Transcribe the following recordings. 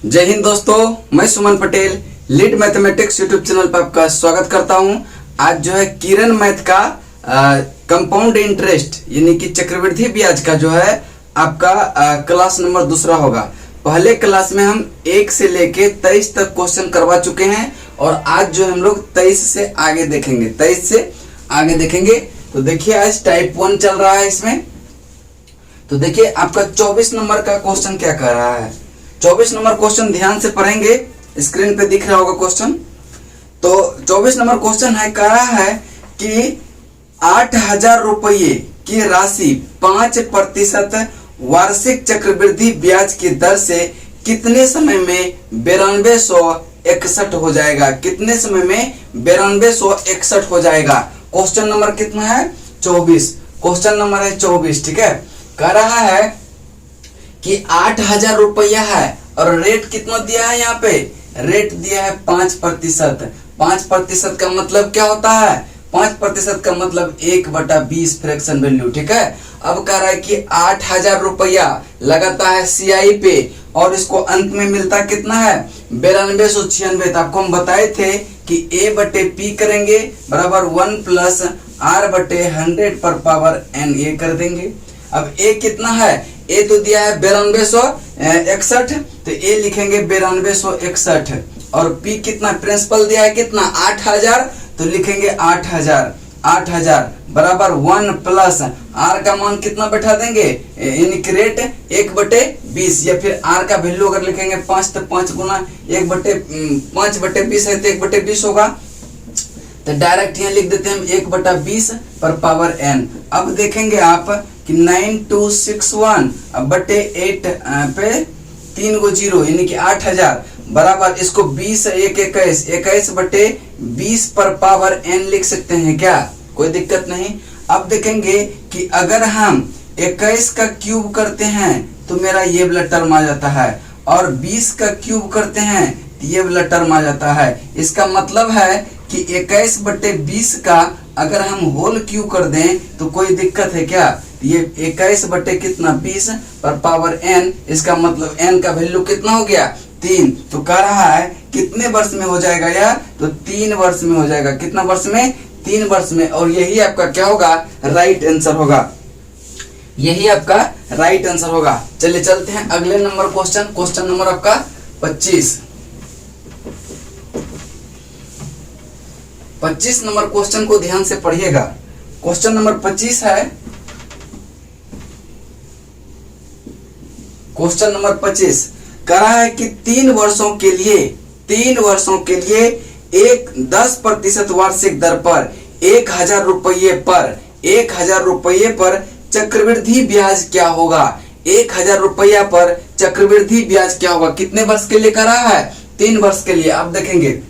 जय हिंद दोस्तों, मैं Suman Patel lead mathematics YouTube channel पर आपका स्वागत करता हूं। आज जो है किरण मैथ का कंपाउंड इंटरेस्ट यानी कि चक्रवृद्धि ब्याज का जो है आपका क्लास नंबर दूसरा होगा। पहले क्लास में हम 1 से लेके 23 तक क्वेश्चन करवा चुके हैं और आज जो हम लोग 23 से आगे देखेंगे। तो देखिए आज टाइप 1 चल रहा है इसमें। तो देखिए आपका 24 नंबर का क्वेश्चन क्या कर रहा है। 24 नंबर क्वेश्चन ध्यान से पढ़ेंगे, स्क्रीन पे दिख रहा होगा क्वेश्चन। तो 24 नंबर क्वेश्चन है, कह रहा है कि 8,000 रुपये की राशि 5% वार्षिक चक्रवृद्धि ब्याज की दर से कितने समय में 9261 हो जाएगा। कितने समय में 9261 हो जाएगा। क्वेश्चन नंबर कितना है? 24। क्वेश्चन नंबर है 24, ठीक है। कह रहा है कि 8,000 रुपया है और रेट कितना दिया है, यहाँ पे रेट दिया है 5%। 5% का मतलब क्या होता है? 5% का मतलब 1/20 फ्रैक्शन वैल्यू, ठीक है। अब कह रहा है कि 8,000 रुपया लगाता है CI पे और इसको अंत में मिलता कितना है? 9296। तो आपको हम बताए थे कि A/P करेंगे बराबर 1 + R/100 पर पावर n ये कर देंगे। अब A कितना है? A तो दिया है 9261, तो A लिखेंगे 9261 और P कितना प्रिंसिपल दिया है कितना? 8,000, तो लिखेंगे 8,000 बराबर 1 + R का मान कितना बैठा देंगे? यानी कि रेट 1/20 या फिर R का वैल्यू अगर लिखेंगे 5 तो 5 गुना 5/20 है तो 1/20 होगा। तो डायरेक्ट यहाँ लिख देते हैं हम 1/20 पर पावर n। अब देखेंगे आप कि 9261 बटे 8 पे 3 गो 0 यानी कि 8,000 बराबर इसको 20 1 21/20 पर पावर n लिख सकते हैं क्या? कोई दिक्कत नहीं। अब देखेंगे कि अगर हम 21 का क्यूब करते हैं तो मेरा ये वाला टर्म आ जाता है और 20 का क्यूब करते हैं तो ये वाला टर्म आ जाता है। इसका मतलब है कि 21/20 का अगर हम होल क्यूब कर दें तो कोई दिक्कत है क्या? ये 21/20 पर पावर n, इसका मतलब n का वैल्यू कितना हो गया? 3। तो कह रहा है कितने वर्ष में हो जाएगा यह? तो 3 वर्ष में हो जाएगा। कितना वर्ष में? 3 वर्ष में। और यही आपका क्या होगा? राइट आंसर होगा। यही आपका राइट आंसर होगा। चलिए चलते हैं अगले नंबर क्वेश्चन। क्वेश्चन नंबर आपका 25। 25 नंबर क्वेश्चन को ध्यान से पढ़िएगा। क्वेश्चन नंबर 25 है। क्वेश्चन नंबर 25 कह रहा है कि 3 वर्षों के लिए एक 10% वार्षिक दर पर 1,000 रुपये पर चक्रवृद्धि ब्याज क्या होगा? 1,000 रुपया पर चक्रवृद्धि ब्याज क्या होगा? कितने वर्ष के लिए कह रहा है? 3 वर्ष के लिए। अब देखेंगे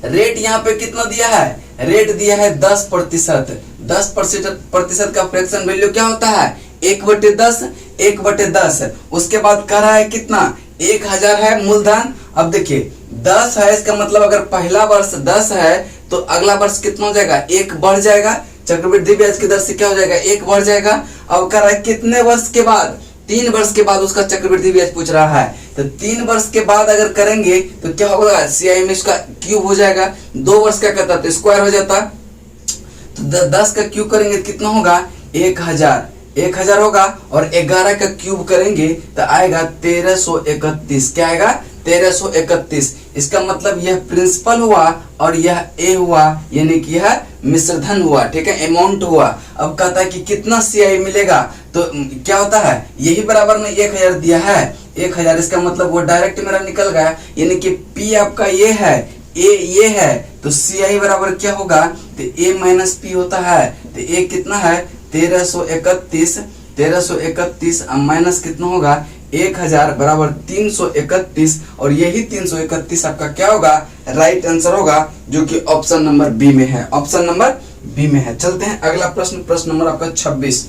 रेट यहाँ पे कितना दिया है? रेट दिया है 10%। 10% का फ्रैक्शन वैल्यू क्या होता है? 1/10। उसके बाद कह रहा है कितना? 1,000 है मूलधन। अब देखिए 10 है, इसका मतलब अगर पहला वर्ष 10 है तो अगला वर्ष कितना हो जाएगा? 1 बढ़ जाएगा। चक्रवृद्धि ब्याज की दर से क्या हो जाएगा? 1 बढ़ जाएगा। अब कह रहा है कितने वर्ष के बाद? 3 वर्ष के बाद उसका चक्रवृद्धि ब्याज पूछ रहा है। तो 3 वर्ष के बाद अगर करेंगे तो क्या होगा? CI में इसका क्यूब हो जाएगा। 2 वर्ष का करता तो स्क्वायर हो जाता। तो 10 का क्यूब करेंगे तो कितना होगा? 1,000 होगा। और 11 का क्यूब करेंगे तो आएगा 1331। क्या आएगा? 1331। इसका मतलब यह प्रिंसिपल हुआ और यह A हुआ, यानी कि यह मिश्रधन हुआ, ठीक है, अमाउंट हुआ। अब कहता है कि कितना CI मिलेगा? तो क्या होता है? यही बराबर में 1,000 दिया है। 1,000 इसका मतलब वो डायरेक्ट मेरा निकल गया, यानी कि P आपका ये है, A ये है, तो CI बराबर क्या होगा? तो A - P होता है। तो A कितना है? 1331 माइनस कितना होगा? 1,000 बराबर 331 और यही 331 आपका क्या होगा? राइट आंसर होगा, जो कि ऑप्शन नंबर बी में है। ऑप्शन नंबर बी में है। चलते हैं अगला प्रश्न। प्रश्न नंबर आपका 26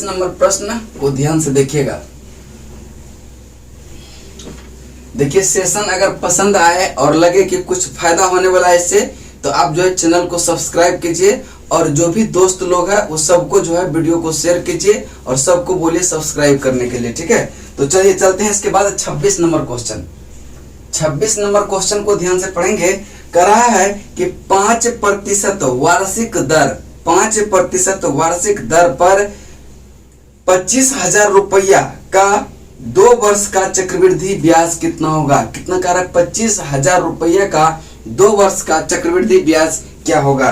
नंबर प्रश्न को ध्यान से देखिएगा। देखिए सेशन अगर पसंद आए और लगे कि कुछ फायदा होने वाला है इससे, तो आप जो है चैनल को सब्सक्राइब कीजिए और जो भी दोस्त लोग हैं उस सबको जो है वीडियो को शेयर कीजिए और सबको बोलिए सब्सक्राइब करने के लिए, ठीक है। तो चलिए चलते हैं इसके बाद 26 नंबर क्वेश्चन। 26 नंबर क्वेश्चन को ध्यान से पढ़ेंगे। कह रहा है कि 5% वार्षिक दर, 5% वार्षिक दर पर 25,000 रुपया का 2 वर्ष का चक्रवृद्धि ब्याज कितना होगा। कितना कह रहा है, 25,000 रुपया का 2 वर्ष का चक्रवृद्धि ब्याज क्या होगा।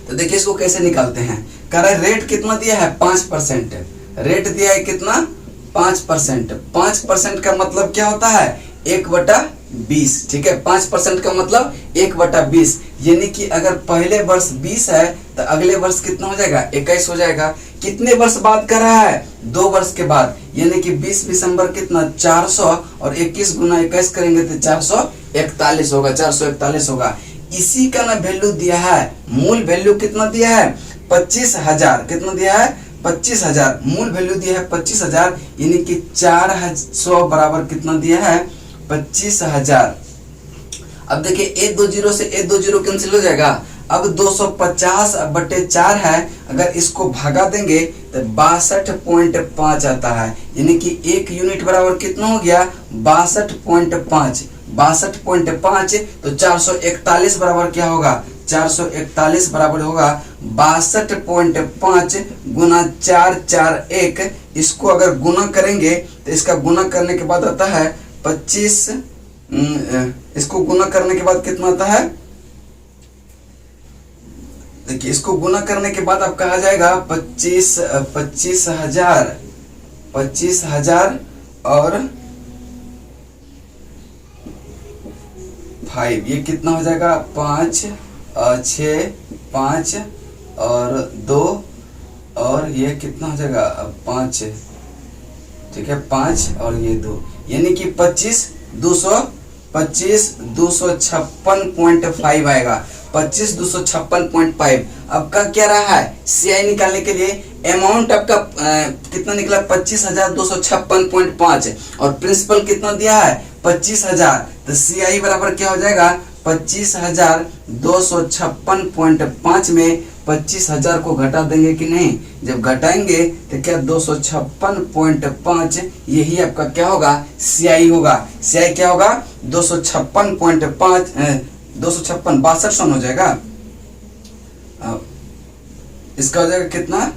तो देखिए इसको कैसे निकालते हैं। कह रहा है रेट कितना दिया है, 5%। रेट दिया है कितना, 5%। 5% का मतलब क्या होता है, 1/20, ठीक है। 5% का मतलब 1/20, यानी कि अगर पहले वर्ष 20 है तो अगले वर्ष कितना हो जाएगा, 21 हो जाएगा। कितने वर्ष बाद कर रहा है, 2 वर्ष के बाद, यानी कि 20 दिसंबर कितना 400 और 21 गुना 21 करेंगे तो 441 होगा, 441 होगा। इसी का ना वैल्यू दिया है, मूल वैल्यू कितना दिया है, 25,000। कितना दिया है, 25,000। मूल वैल्यू दिया है 25,000, यानी कि 400 बराबर कितना दिया है, 25,000। अब देखिए ए 2 जीरो से ए 2 जीरो कैंसिल हो जाएगा। अब 250/4 है, अगर इसको भागा देंगे तो 62.5 आता है, यानी कि 1 यूनिट बराबर कितना हो गया, 62.5। 62.5 तो 441 बराबर क्या होगा, 441 बराबर होगा 62.5 गुना 441। इसको अगर गुना करेंगे तो इसका गुना करने के बाद आता है 25। इसको गुना करने के बाद कितना आता है, देखिए इसको गुना करने के बाद आपका आ जाएगा 25,000 और 5, ये कितना हो जाएगा, 5 6 5 और 2 और ये कितना हो जाएगा 5, ठीक है, 5 और ये 2, यानी कि 25,256.5 आएगा, 25,256.5। अब का क्या रहा है, सीआई निकालने के लिए अमाउंट आपका कितना निकला, 25,256.5 और प्रिंसिपल कितना दिया है, 25,000। तो सीआई बराबर क्या हो जाएगा, 25,256.5 में 25,000 को घटा देंगे कि नहीं, जब घटाएंगे तो क्या 256.5, यही आपका क्या होगा, सीआई होगा। सीआई क्या होगा, 256.5, 256 62 हो जाएगा। इसका हो जाएगा कितना,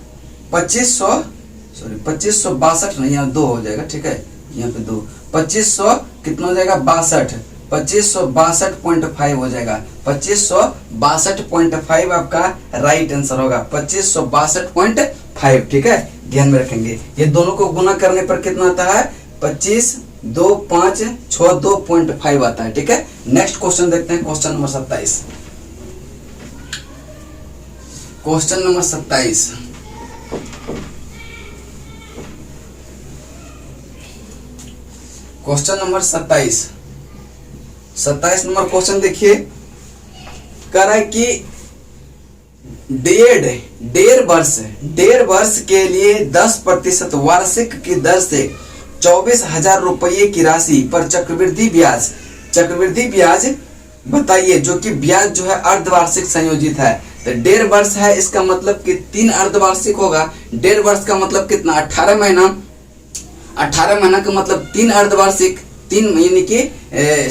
2562 नहीं, यहाँ 2 हो जाएगा, ठीक है, यहाँ पे 2, 2500 कितना हो जाएगा, 62, 2562.5 हो जाएगा। 2562.5 आपका राइट आंसर होगा, 2562.5, ठीक है, ध्यान में रखेंगे। ये दोनों को गुना करने पर कितना आता है, 25,2,562.5 आता है, ठीक है। नेक्स्ट क्वेश्चन देखते हैं, question number 27। Question number 27, question number 27 number question देखिए। कह रहा है कि डेढ़ वर्ष के लिए 10% वार्षिक की दर से 24,000 रुपये की राशि पर चक्रवृद्धि ब्याज बताइए, जो कि ब्याज जो है अर्धवार्षिक संयोजित है। तो 1.5 वर्ष है, इसका मतलब कि 3 अर्धवार्षिक होगा। 1.5 वर्ष का मतलब कितना, 18 महीना। 18 महीना का मतलब 3 अर्धवार्षिक, 3 महीने की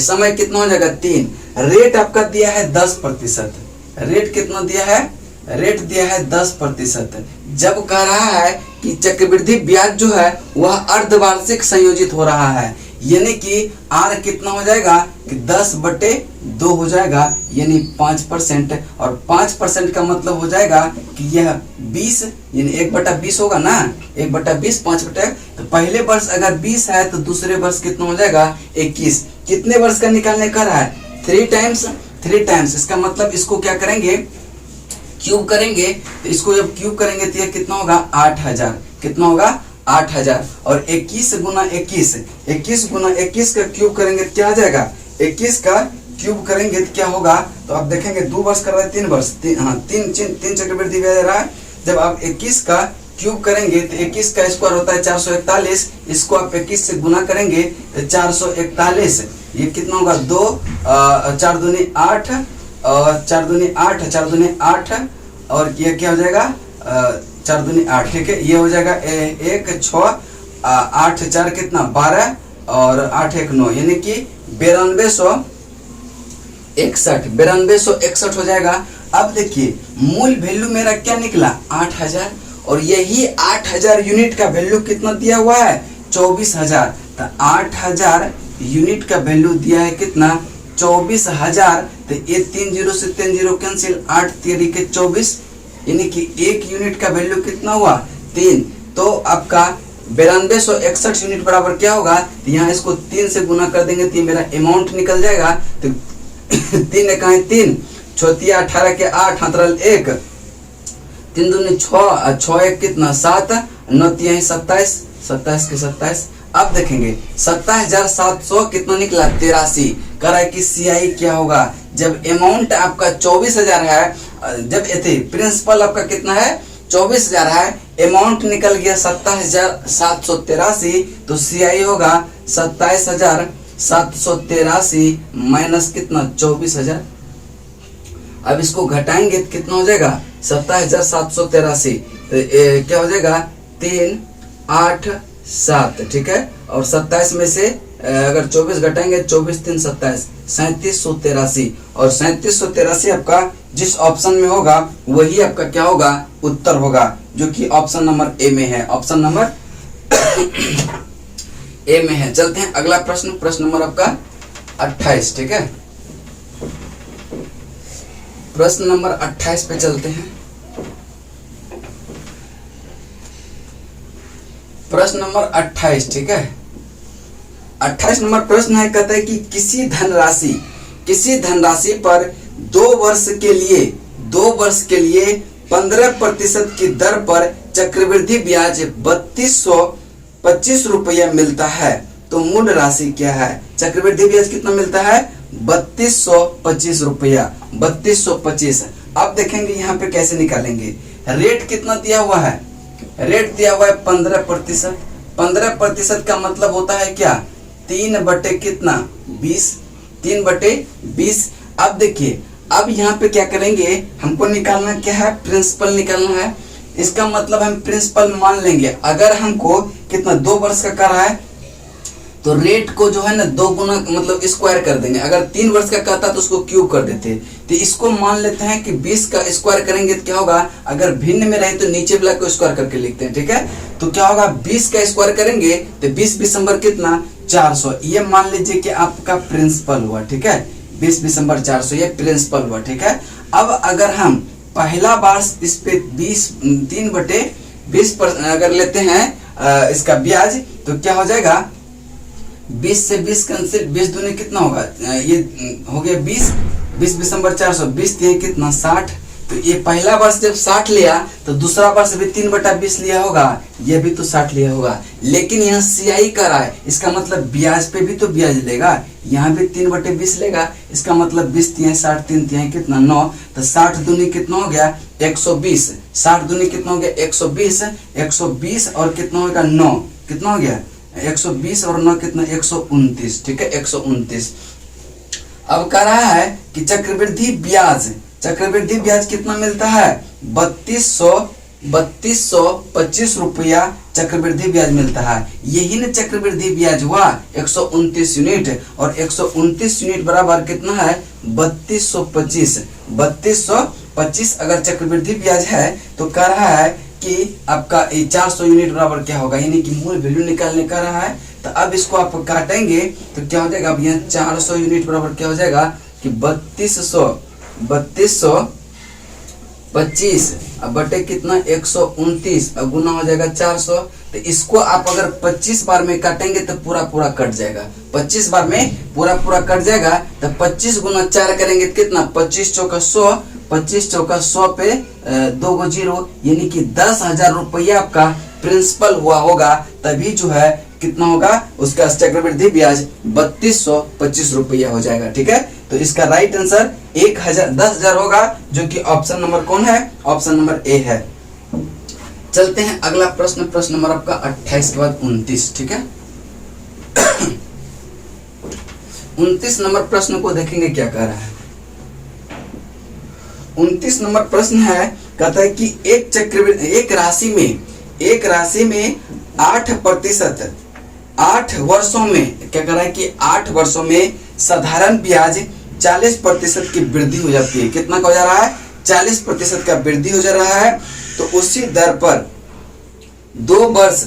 समय कितना हो जाएगा, 3। रेट आपका दिया है 10%। रेट कितना दिया है, रेट दिया है 10%। जब कह रहा है कि चक्रवृद्धि ब्याज जो है वह अर्धवार्षिक संयोजित हो रहा है, यानी कि आर कितना हो जाएगा कि 10/2 हो जाएगा, यानी 5%। और 5% का मतलब हो जाएगा कि यह 20, यानी 1/20 होगा ना, 1/20, 5/, तो पहले वर्ष अगर 20 है तो दूसरे वर्ष कितना हो जाएगा, 21। कितने वर्ष का निकालने का रहा है, 3 टाइम्स। इसका मतलब इसको क्या करेंगे, क्यूब करेंगे। तो इसको जब क्यूब करेंगे तो यह कितना होगा, 8,000। कितना होगा, 8,000। और 21 गुना 21 का क्यूब करेंगे तो क्या आ जाएगा, 21 का क्यूब करेंगे तो क्या होगा, तो आप देखेंगे 2 वर्ष कर रहा है, 3 वर्ष, तीन चक्रवृद्धि ब्याज रहा है। जब आप 21 का क्यूब करेंगे तो 21 का स्क्वायर होता है 441, इसको आप 21 से गुना करेंगे तो 441, ये कितना होगा, 2 4 दूनी 8 और 4 दूनी 8 और ये क्या हो जाएगा 4 दूनी 8, ठीक है। ये हो जाएगा 1 6 8 4 कितना 12 और 8 1 9, यानी कि 9261 हो जाएगा। अब देखिए मूल वैल्यू मेरा क्या निकला 8000, और यही 8000 यूनिट का वैल्यू कितना दिया हुआ है 24000। तो 8000 यूनिट का वैल्यू दिया है कितना 24000। तो ये 3 0 से 3 0 कैंसिल, 8 3 के 24, यानी कि 1 यूनिट का वैल्यू कितना हुआ 3। तो आपका 9261 यूनिट बराबर क्या होगा, तो यहाँ इसको 3 से गुना कर देंगे तो मेरा अमाउंट निकल जाएगा। तो 3 एक 3 6 18 के 8 हाथ 1 3 दूनी 6 6 1 कितना 7 9 3 27 27 के 27। अब देखेंगे 27700 कितना निकला 83। कह रहा है कि सीआई क्या होगा जब अमाउंट आपका 24000 है, जब ये प्रिंसिपल आपका कितना है 24000 है, अमाउंट निकल गया 27783, तो सीआई होगा 27783 माइनस कितना 24000। अब इसको घटाएंगे तो कितना हो जाएगा 27783, तो क्या हो जाएगा 3 8 7, ठीक है। और 27 में से अगर 24 घटाएंगे 24 3 27 3783, और 3783 आपका जिस ऑप्शन में होगा वही आपका क्या होगा उत्तर होगा, जो कि ऑप्शन नंबर ए में है। ऑप्शन नंबर ए में है। चलते हैं अगला प्रश्न, प्रश्न नंबर आपका 28, ठीक है। प्रश्न नंबर 28 पे चलते हैं। प्रश्न नंबर 28, ठीक है। 28 नंबर प्रश्न है, कहता है कि किसी धनराशि पर 2 वर्ष के लिए 15% की दर पर चक्रवृद्धि ब्याज 3225 रुपया मिलता है, तो मूल राशि क्या है। चक्रवृद्धि ब्याज कितना मिलता है 3225 रुपया, 3225। अब देखेंगे यहाँ पे कैसे निकालेंगे। रेट कितना दिया हुआ है, रेट दिया हुआ है 15%। 15% का मतलब होता है क्या 3 बटे कितना 20, 3 बटे 20। अब देखिए अब यहाँ पे क्या करेंगे, हमको निकालना क्या है प्रिंसिपल निकालना है। इसका मतलब हम प्रिंसिपल मान लेंगे। अगर हमको कितना 2 वर्ष का कर रहा है तो रेट को जो है ना 2 गुना मतलब स्क्वायर कर देंगे। अगर 3 वर्ष का कहता तो उसको क्यूब कर देते। तो इसको मान लेते हैं कि 20 का स्क्वायर करेंगे तो क्या होगा, अगर भिन्न में रहे तो नीचे वाला को स्क्वायर करके लिखते हैं, ठीक है। तो क्या होगा 20 का स्क्वायर करेंगे तो 20 दिसंबर कितना 400, ये मान लीजिए कि आपका प्रिंसिपल हुआ, ठीक है। 20 दिसंबर 400 ये प्रिंसिपल हुआ, ठीक है। अब अगर हम पहला बार इस पे 3 बटे 20 पर अगर लेते हैं इसका ब्याज, तो क्या हो जाएगा 20 से 20 कैंसिल, 20 दूनी कितना होगा, ये हो गया 20 दिसंबर 400, 20 दिए कितना 60। तो ये पहला वर्ष जब 60 लिया तो दूसरा वर्ष भी 3 बटा 20 लिया होगा, ये भी तो 60 लिया होगा। लेकिन यहाँ सीआई कर रहा है, इसका मतलब ब्याज पे भी तो ब्याज लेगा, यहाँ भी 3 बटे 20 लेगा। इसका मतलब 20 तिहाई 60 3 तिहाई कितना 9, तो 60 दूनी कितना हो गया 120, 60 दूनी कितना हो गया 120, 120 और कितना होगा 9, कितना हो गया 120 और 9 कितना 129, ठीक है 129। अब कह रहा है कि चक्रवृद्धि ब्याज कितना मिलता है 3225 रुपया चक्रवृद्धि ब्याज मिलता है। यही ना चक्रवृद्धि ब्याज हुआ 129 यूनिट, और 129 यूनिट बराबर कितना है 3225। 3225 अगर चक्रवृद्धि ब्याज है तो कह रहा है कि आपका 400 यूनिट बराबर क्या होगा, यानी कि मूल वैल्यू निकालने का रहा है। तो अब इसको आप काटेंगे तो क्या हो जाएगा, अब यहाँ 400 यूनिट बराबर क्या हो जाएगा कि 3225 अब बटे कितना 129, अब गुना हो जाएगा 400। तो इसको आप अगर 25 बार में काटेंगे तो पूरा पूरा कट जाएगा, 25 बार में पूरा पूरा कट जाएगा। तो 25 गुना 4 करेंगे तो कितना 25 चौका 100, 25 चौका 100 पे 2 गो 0, यानी कि 10,000 रुपया आपका प्रिंसिपल हुआ होगा, तभी जो है कितना होगा उसका चक्रवृद्धि ब्याज 3225 रुपया हो जाएगा, ठीक है। तो इसका राइट आंसर 10,000 होगा, जो कि ऑप्शन नंबर कौन है, ऑप्शन नंबर ए है। चलते हैं अगला प्रश्न, प्रश्न नंबर आपका 28 के बाद 29, ठीक है। 29 नंबर प्रश्न को देखेंगे क्या कह रहा है। 29 नंबर प्रश्न है कहता है कि एक राशि में 8%, 8 वर्षों में क्या कर रहा है कि 8 वर्षों में साधारण ब्याज 40% की वृद्धि हो जाती है। कितना का हो जा रहा है? 40% का वृद्धि हो जा रहा है। तो उसी दर पर 2 वर्ष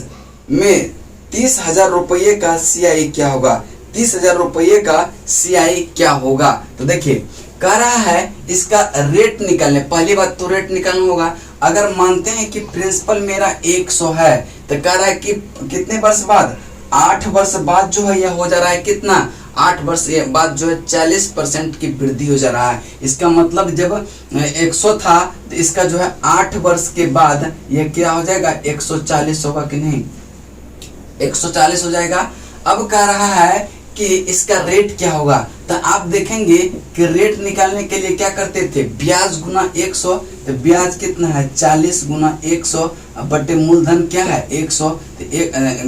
में 30,000 रुपये का CI क्या होगा? 30,000 रुपये का CI क्या होगा? तो देखिए कह रहा है इसका रेट निकालने, पहली बात तो रेट निकालना होगा। अगर मानते हैं कि प्रिंसिपल मेरा 100 है तो कह रहा है कि कितने वर्ष बाद? 8 वर्ष बाद जो है यह हो जा रहा है कितना? 8 वर्ष बाद जो है 40% की वृद्धि हो जा रहा है। इसका मतलब जब 100 था तो इसका जो है 8 वर्ष के बाद यह क्या हो जाएगा? 140 होगा कि नहीं? 140 हो जाएगा। अब कह रहा है कि इसका रेट क्या होगा? तो आप देखेंगे कि रेट निकालने के लिए क्या करते थे? ब्याज गुना 100। तो ब्याज कितना है? 40 गुना 100 बटे मूलधन क्या है? 100। तो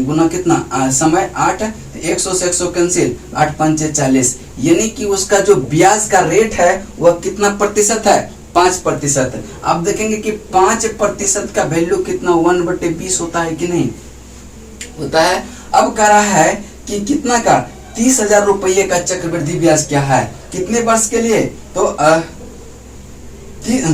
गुना कितना? समय 8। तो 100 से 100 कैंसिल, 8 पंचे 40। यानी कि उसका जो ब्याज का रेट है वह कितना प्रतिशत है? 5%। आप देखेंगे कि 5% का वैल्यू कितना? 1/20 होता है कि नहीं होता है। अब कह रहा है कि कितना का? 30,000 रुपये का चक्रवृद्धि ब्याज क्या है? कितने वर्ष के लिए? तो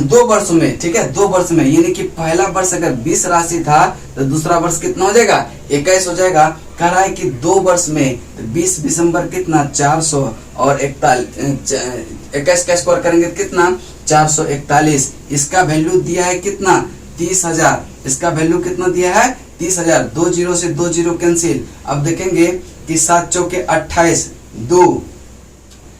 2 वर्ष में, ठीक है, 2 वर्ष में। यानी कि पहला वर्ष अगर 20 राशि था तो दूसरा वर्ष कितना हो जाएगा? 21 हो जाएगा। कह रहा है कि 2 वर्ष में 20 दिसंबर कितना? 400 और 21 का स्क्वायर करेंगे कितना? 441। इसका वैल्यू दिया है कितना? 30,000। इसका वैल्यू कितना दिया है? 30,000। 2 जीरो से 2 जीरो कैंसिल। अब देखेंगे कि 7 चौके 28, 2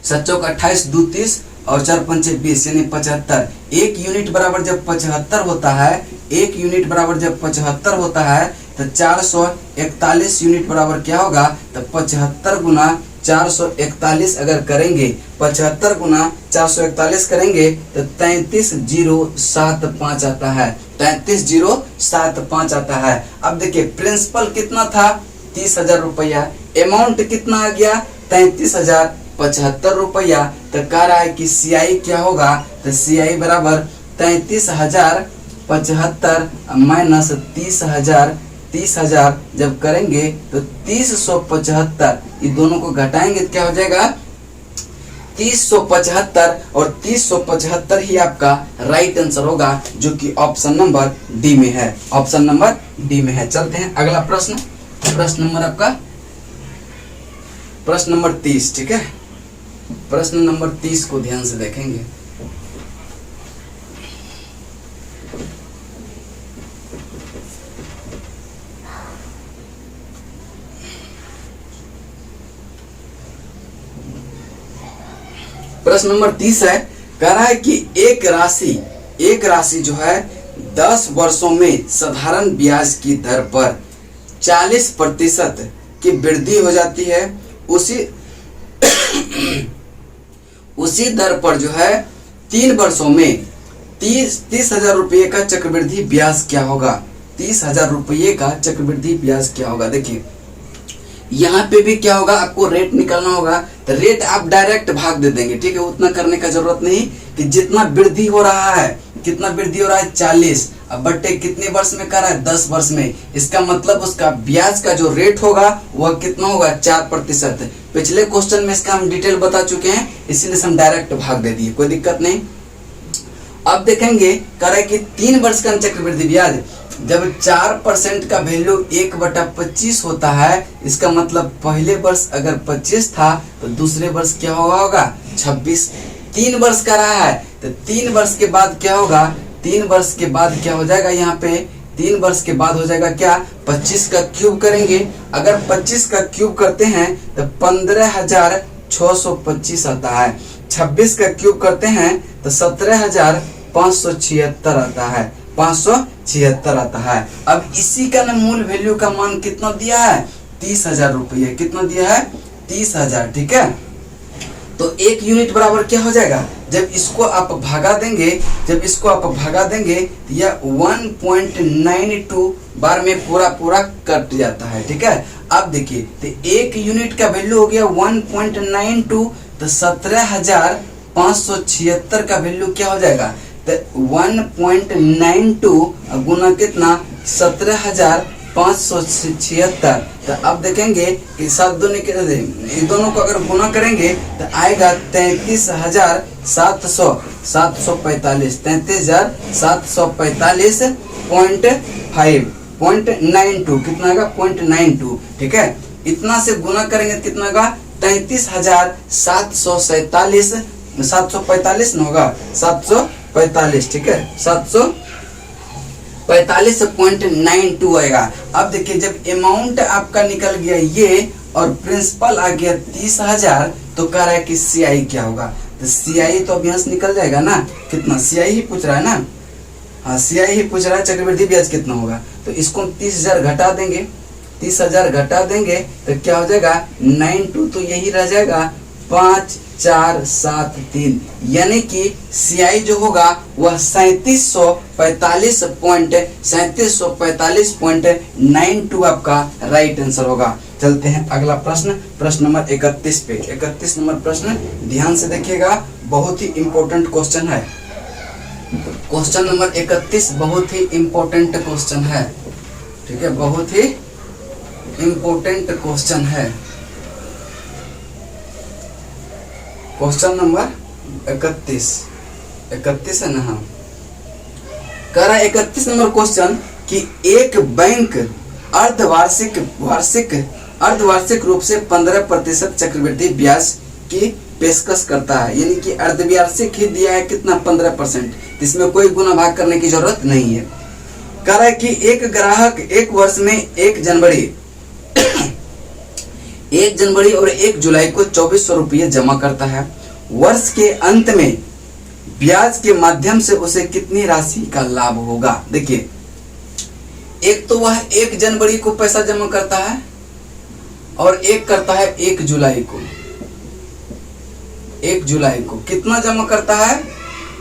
7 चौके 28, 2 30 और 4 पंचे 20 यानी 75। 1 यूनिट बराबर जब 75 होता है, 1 यूनिट बराबर जब 75 होता है तो 441 यूनिट बराबर क्या होगा? तो 75 गुना 441 अगर करेंगे, 75 गुना 441 करेंगे तो 33,075 आता है। 33,075 आता है। अब देखिए प्रिंसिपल कितना था? 30,000 रुपया। अमाउंट कितना आ गया? 33,075 रुपया। तो कह रहा है कि CI क्या होगा? तो CI बराबर 33,075 माइनस 30,000 जब करेंगे तो 30,175, ये दोनों को घटाएंगे तो क्या हो जाएगा? 30,175 और 30,175 ही आपका राइट आंसर होगा, जो कि ऑप्शन नंबर डी में है। ऑप्शन नंबर डी में है। चलते हैं अगला प्रश्न। प्रश्न नंबर आपका प्रश्न नंबर 30, ठीक है। प्रश्न नंबर 30 को ध्यान से देखेंगे। प्रश्न नंबर 30 है, कह रहा है कि एक राशि जो है 10 वर्षों में साधारण ब्याज की दर पर 40% की वृद्धि हो जाती है। उसी दर पर जो है 3 वर्षों में 30,000 रुपये का चक्रवृद्धि ब्याज क्या होगा? 30,000 रुपये का चक्रवृद्धि ब्याज क्या होगा? देखिए यहाँ पे भी क्या होगा? आपको रेट निकालना होगा। तो रेट आप डायरेक्ट भाग दे देंगे, ठीक है, उतना करने का जरूरत नहीं कि जितना वृद्धि हो रहा है, कितना वृद्धि हो रहा है? 40। अब बट्टे कितने वर्ष में कर रहा है? 10 वर्ष में। इसका मतलब उसका ब्याज का जो रेट होगा वह कितना होगा? 4%। पिछले क्वेश्चन में इसका हम डिटेल बता चुके हैं, इसीलिए हम डायरेक्ट भाग दे दिए, कोई दिक्कत नहीं। अब देखेंगे कह रहा है कि 3 वर्ष का चक्रवृद्धि ब्याज जब 4% का वैल्यू 1/25 होता है, इसका मतलब पहले वर्ष अगर 25 था तो दूसरे वर्ष क्या होगा? 26। 3 वर्ष का रहा है तो 3 वर्ष के बाद क्या होगा? 3 वर्ष के बाद क्या हो जाएगा? यहाँ पे 3 वर्ष के बाद हो जाएगा क्या? 25 का क्यूब करेंगे। अगर 25 का क्यूब करते हैं तो 15,625 आता है। 26 का क्यूब करते हैं तो 17,576 आता है। 576 आता है। अब इसी का ना मूल वैल्यू का मान कितना दिया है? 30,000 रुपये। कितना दिया है? 30,000, ठीक है। तो 1 यूनिट बराबर क्या हो जाएगा? जब इसको आप भगा देंगे तो यह 1.92 बार में पूरा कट जाता है, ठीक है। अब देखिए तो 1 यूनिट का वैल्यू हो गया 1.92, तो 17,576 का वैल्यू क्या हो जाएगा? तो 1.92 गुना कितना 17,576। तो अब देखेंगे कि सात दूनी इन दोनों को अगर गुना करेंगे तो आएगा 33,745 33,745.5 कितना आएगा 0.92। ठीक है, इतना से गुना करेंगे तो कितना होगा 33,747 745 न होगा 745। ठीक है, 745.92 आएगा। अब देखिए जब अमाउंट आपका निकल गया ये और प्रिंसिपल आ गया 30,000 तो कह रहा है कि सीआई क्या होगा। तो सीआई तो अब यहाँ से निकल जाएगा ना, कितना सीआई ही पूछ रहा है ना। हाँ, सीआई ही पूछ रहा है, चक्रवृद्धि ब्याज कितना होगा। तो इसको 30,000 घटा देंगे, 30,000 घटा देंगे तो क्या हो जाएगा 92, तो यही रह जाएगा 5473। यानी कि सीआई जो होगा वह 3745.92 आपका राइट आंसर होगा। चलते हैं अगला प्रश्न, प्रश्न नंबर 31 पे। 31 नंबर प्रश्न ध्यान से देखिएगा, बहुत ही इंपॉर्टेंट क्वेश्चन है। क्वेश्चन नंबर 31 बहुत ही इंपॉर्टेंट क्वेश्चन है। ठीक है, बहुत ही इंपॉर्टेंट क्वेश्चन है। क्वेश्चन नंबर 31 है ना। हाँ, कह रहा है 31 नंबर क्वेश्चन कि एक बैंक अर्धवार्षिक रूप से 15% चक्रवृद्धि ब्याज की पेशकश करता है। यानी कि अर्धवार्षिक ही दिया है कितना 15%, इसमें कोई गुना भाग करने की जरूरत नहीं है। कह रहा है कि एक ग्राहक एक वर्ष में 1 जनवरी और 1 जुलाई को 2400 रुपये जमा करता है। वर्ष के अंत में ब्याज के माध्यम से उसे कितनी राशि का लाभ होगा। देखिए, एक तो वह 1 जनवरी को पैसा जमा करता है और एक करता है 1 जुलाई को। 1 जुलाई को कितना जमा करता है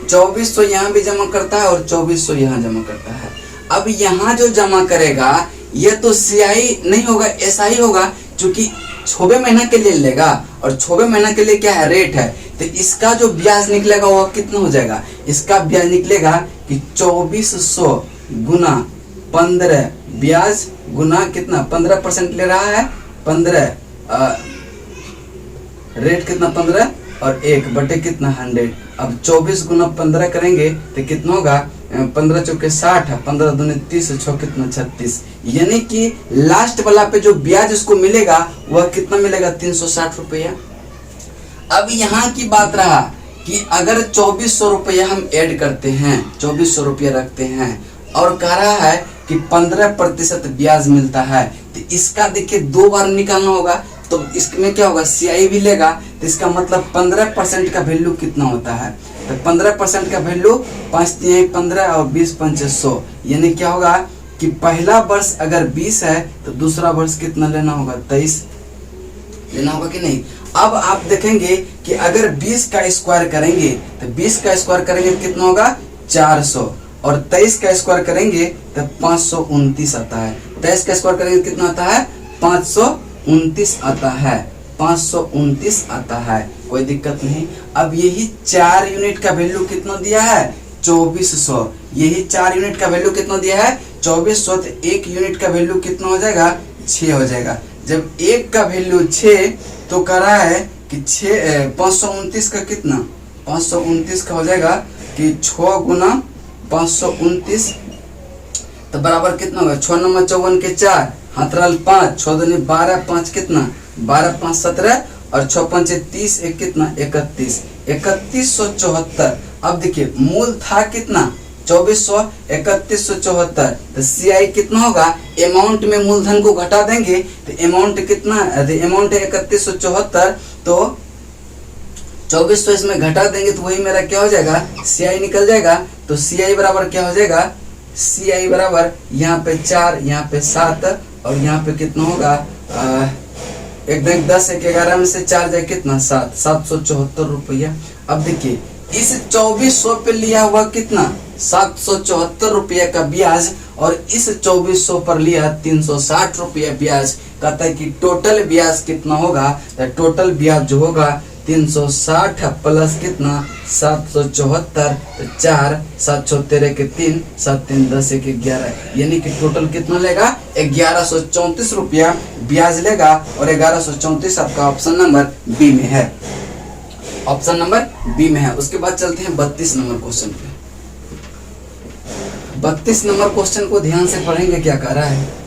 2400 यहाँ भी जमा करता है और 2400 यहाँ जमा करता है। अब यहाँ जो जमा करेगा यह तो सीआई नहीं होगा, ऐसा ही होगा, क्योंकि 6वें महीना के लिए लेगा और 6वें महीना के लिए क्या है रेट है। तो इसका जो ब्याज निकलेगा वह कितना हो जाएगा, इसका ब्याज निकलेगा कि 2400 गुना 15 ब्याज गुना कितना 15% ले रहा है 15 रेट कितना 15 और 1 बटे कितना 100। अब 24 गुना 15 करेंगे तो कितना होगा 15 चौके 60, 15 दूनी 30, 6 कितना 36। यानी कि लास्ट वाला पे जो ब्याज उसको मिलेगा वह कितना मिलेगा 360 रुपया। अब यहाँ की बात रहा कि अगर 2400 रुपया हम ऐड करते हैं, 2400 रुपया रखते हैं और कह रहा है कि 15% ब्याज मिलता है, तो इसका देखिए 2 बार निकालना होगा। तो इसमें क्या होगा सीआई भी लेगा, तो इसका मतलब 15% का वैल्यू कितना होता है। तो 15% का वैल्यू 5 3 15 और 20 5 100। यानी क्या होगा कि पहला वर्ष अगर 20 है तो दूसरा वर्ष कितना लेना होगा 23 लेना होगा कि नहीं। अब आप देखेंगे कि अगर 20 का स्क्वायर करेंगे तो 20 का स्क्वायर करेंगे तो कितना होगा 400 और 23 का स्क्वायर करेंगे तो 529 आता है। 23 का स्क्वायर करेंगे तो कितना आता है 529 आता है, 529 आता है, कोई दिक्कत नहीं। अब यही 4 यूनिट का वैल्यू कितना दिया है 2400। यही 4 यूनिट का वैल्यू कितना दिया है 2400, तो 1 यूनिट का वैल्यू कितना हो जाएगा 6 हो जाएगा। जब 1 का वैल्यू 6 तो कह रहा है कि 529 का कितना 529 का हो जाएगा कि 6 गुना 529 तो बराबर कितना होगा 6 नंबर 54 के 4 हाथ 5 6 दूनी 12 5 कितना 12 5 17 और 6 5 30 एक कितना 31 3174। अब देखिए मूल था कितना 2400 3174, तो सीआई कितना होगा अमाउंट में मूलधन को घटा देंगे तो अमाउंट कितना अमाउंट है 3174, तो 2400 इसमें घटा देंगे तो वही मेरा क्या हो जाएगा सीआई निकल जाएगा। तो सीआई बराबर क्या हो जाएगा सीआई बराबर यहाँ पे 4 यहाँ पे 7 और यहाँ पे कितना होगा एकदम 10 1 11 में से 4 जाए कितना 7 774 रुपया। अब देखिए इस 2400 पे लिया हुआ कितना 774 रुपया का ब्याज और इस 2400 पर लिया 360 रुपया ब्याज। कहता है कि टोटल ब्याज कितना होगा, तो टोटल ब्याज जो होगा 360 प्लस कितना 774, तो 4 7 6 13 के 3 7 3 10 1 11, यानी कि टोटल कितना लेगा 1134 रुपया ब्याज लेगा। और 1134 आपका ऑप्शन नंबर बी में है, ऑप्शन नंबर बी में है। उसके बाद चलते हैं 32 नंबर क्वेश्चन पे। 32 नंबर क्वेश्चन को ध्यान से पढ़ेंगे क्या कह रहा है।